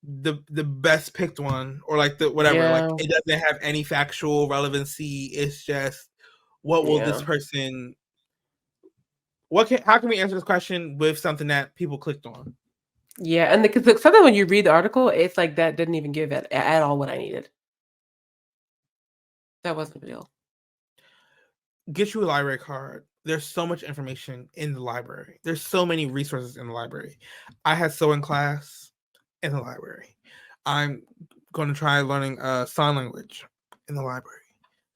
the best picked one, or like the whatever. Like, Yeah. it doesn't have any factual relevancy. It's just, what will this Yeah. person? How can we answer this question with something that people clicked on? Yeah. And because sometimes when you read the article, it's like that didn't even give it at all what I needed. That wasn't real. Get you a library card. There's so much information in the library. There's so many resources in the library. I had sewing class in the library. I'm going to try learning sign language in the library.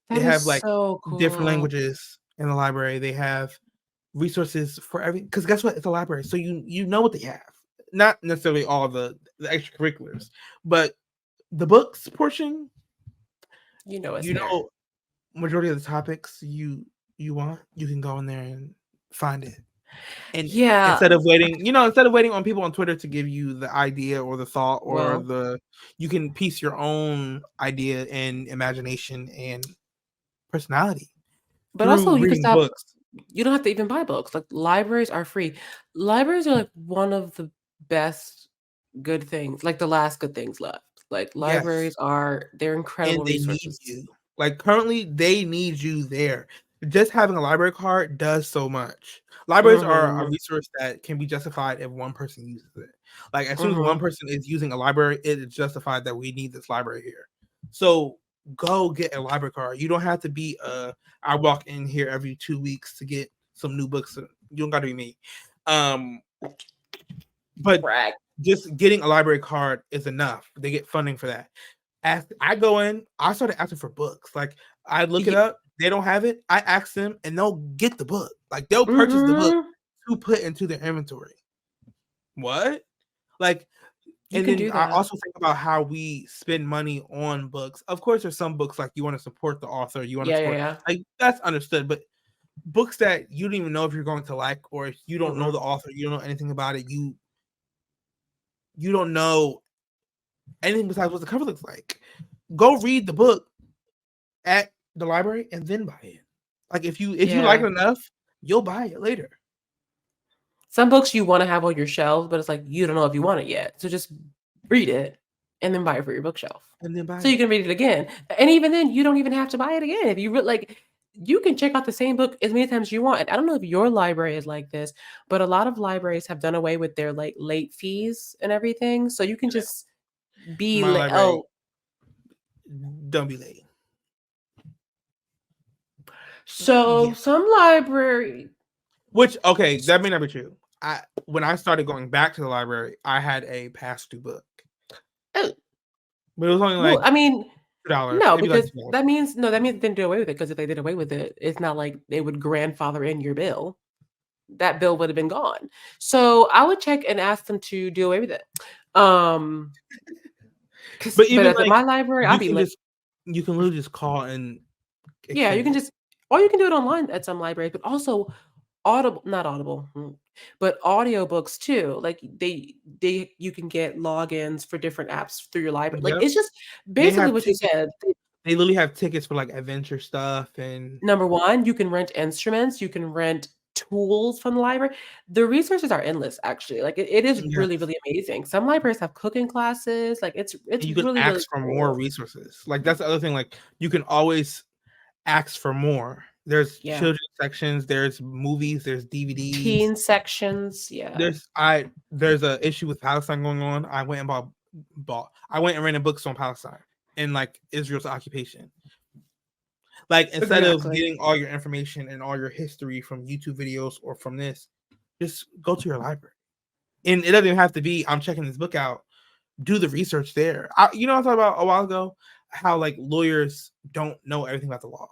They That is have like so different cool. languages in the library. They have resources for every, because guess what? It's a library, so you know what they have. Not necessarily all the extracurriculars, but the books portion. You know it's You there. know, majority of the topics you want, you can go in there and find it. And Yeah. instead of waiting on people on Twitter to give you the idea or the thought or Well, you can piece your own idea and imagination and personality but through also you can reading stop. books. You don't have to even buy books. Like libraries are free. Libraries are like one of the best good things, like the last good things left. Like Yes. libraries they're And incredible they need resources. you. Like, currently, they need you there. Just having a library card does so much. Libraries are a Mhm. resource that can be justified if one person uses it. Like, as soon as one Mhm. person is using a library, it is justified that we need this library here. So go get a library card. You don't have to be I walk in here every 2 weeks to get some new books. You don't got to be me. Um, but Brag. just getting a library card is enough. They get funding for that. As I go in, I started asking for books. Like, I look it Ye up, they don't have it. I ask them, and they'll get the book. Like, they'll purchase the book Mhm. to put into their inventory. What? Like, You and can then do I that. also think about how we spend money on books. Of course, there's some books like you want to support the author, you want to Yeah, yeah, support, yeah. like, that's understood. But books that you don't even know if you're going to like, or if you don't know Mm-mm. the author, you don't know anything about it, you don't know anything besides what the cover looks like. Go read the book at the library and then buy it. Like, if you like Yeah. it enough, you'll buy it later Some books you wanna have on your shelves, but it's like you don't know if you want it yet. So just read it and then buy it for your bookshelf. and then buy So you it. can read it again. And even then, you don't even have to buy it again. If you like, you can check out the same book as many times as you want. And I don't know if your library is like this, but a lot of libraries have done away with their like late fees and everything. So you can Yeah. just be My like, library, oh, don't be late. so Yeah. some library. Which, okay, that may not be true. When I started going back to the library, I had a past due book, Oh, but it was only well, like I mean, $2, no, maybe like because $2. that means no, that means they didn't do away with it. Because if they did away with it, it's not like they would grandfather in your bill. That bill would have been gone. So I would check and ask them to do away with it. Um, But but even at like, my library, I'd you be can like, just you can literally just call and yeah, you extend can it. just, or you can do it online at some libraries, but also Audible, not Audible, but audiobooks too. Like you can get logins for different apps through your library. Like Yep. it's just They basically have what you tickets. said. They literally have tickets for like adventure stuff and Number one, you can rent instruments, you can rent tools from the library. The resources are endless, actually. Like it is really, yes. really amazing. Some libraries have cooking classes. Like it's And you can really, really ask for more cool. resources. Like, that's the other thing. Like, you can always ask for more. There's Yeah. children's sections, there's movies, there's DVDs. Teen sections. Yeah. There's a issue with Palestine going on. I went and bought I went and rented books on Palestine and like Israel's occupation. Like instead of Exactly. getting all your information and all your history from YouTube videos or from this, just go to your library. And it doesn't even have to be, I'm checking this book out. Do the research there. You know what I talked about a while ago? How like lawyers don't know everything about the law.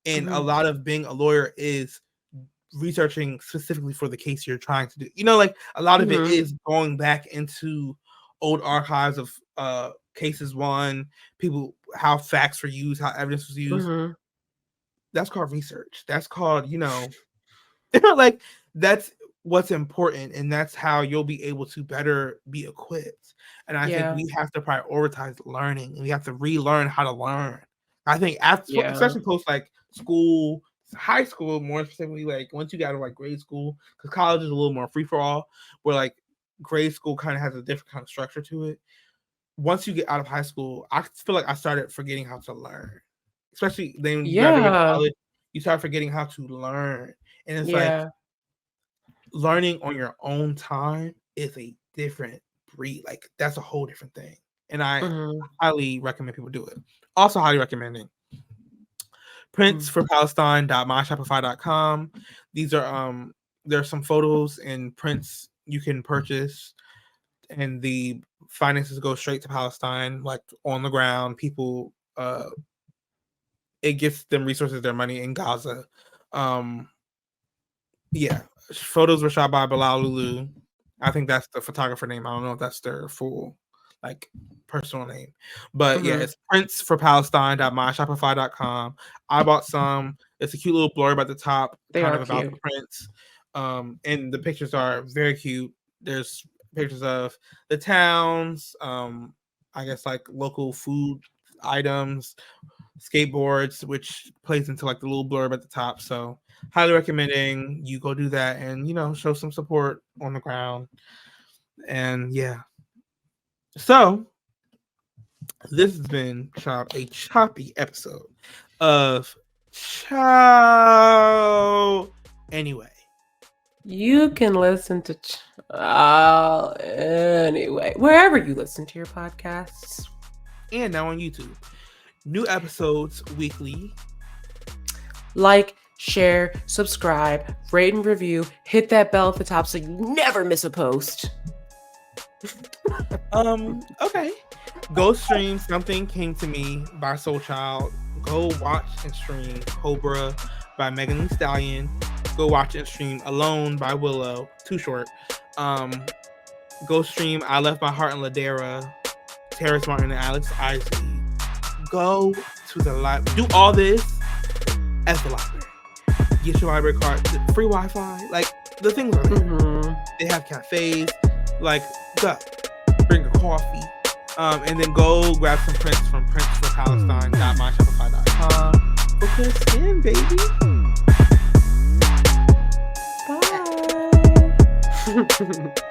And a Mhm. lot of being a lawyer is researching specifically for the case you're trying to do. You know, like a lot of it Mhm. is going back into old archives of cases won, people, how facts were used, how evidence was used. Mhm. That's called research. That's called, you know, like that's what's important, and that's how you'll be able to better be equipped. And I think Yeah. we have to prioritize learning, and we have to relearn how to learn. I think after, Yeah. especially post like school, high school, more specifically, like once you got to like grade school, because college is a little more free for all, where like grade school kind of has a different kind of structure to it. Once you get out of high school, I feel like I started forgetting how to learn, especially then you graduate Yeah. college, you start forgetting how to learn. And it's like Yeah. learning on your own time is a different breed. Like that's a whole different thing. And I Mhm. highly recommend people do it. Also highly recommending Mhm. printsforpalestine.myshopify.com. These are there's some photos and prints you can purchase, and the finances go straight to Palestine, like on the ground. People it gets them resources, their money in Gaza. Um Yeah, photos were shot by Bilal Lulu. I think that's the photographer name. I don't know if that's their full, like, personal name. But yeah, Mhm. it's printsforpalestine.myshopify.com. I bought some. It's a cute little blurb at the top, They kind are of about cute. the prints. And the pictures are very cute. There's pictures of the towns, I guess like local food items, skateboards, which plays into like the little blurb at the top. So highly recommending you go do that and you know show some support on the ground. And yeah. So this has been a choppy episode of Chow. Anyway. You can listen to anyway, wherever you listen to your podcasts. And now on YouTube. New episodes weekly. Like, share, subscribe, rate and review, hit that bell at the top so you never miss a post. Okay. Go stream Something Came to Me by Soul Child. Go watch and stream Cobra by Megan Thee Stallion. Go watch and stream Alone by Willow. Too short. Go stream I Left My Heart in Ladera, Terrace Martin and Alex Isley. Go to the library. Do all this at the library. Get your library card. Free Wi-Fi. Like the things are there. Mm-hmm. They have cafes. Like go. Bring a coffee. And then go grab some prints from printsforpalestine.myshopify.com. Book us in, baby. Bye.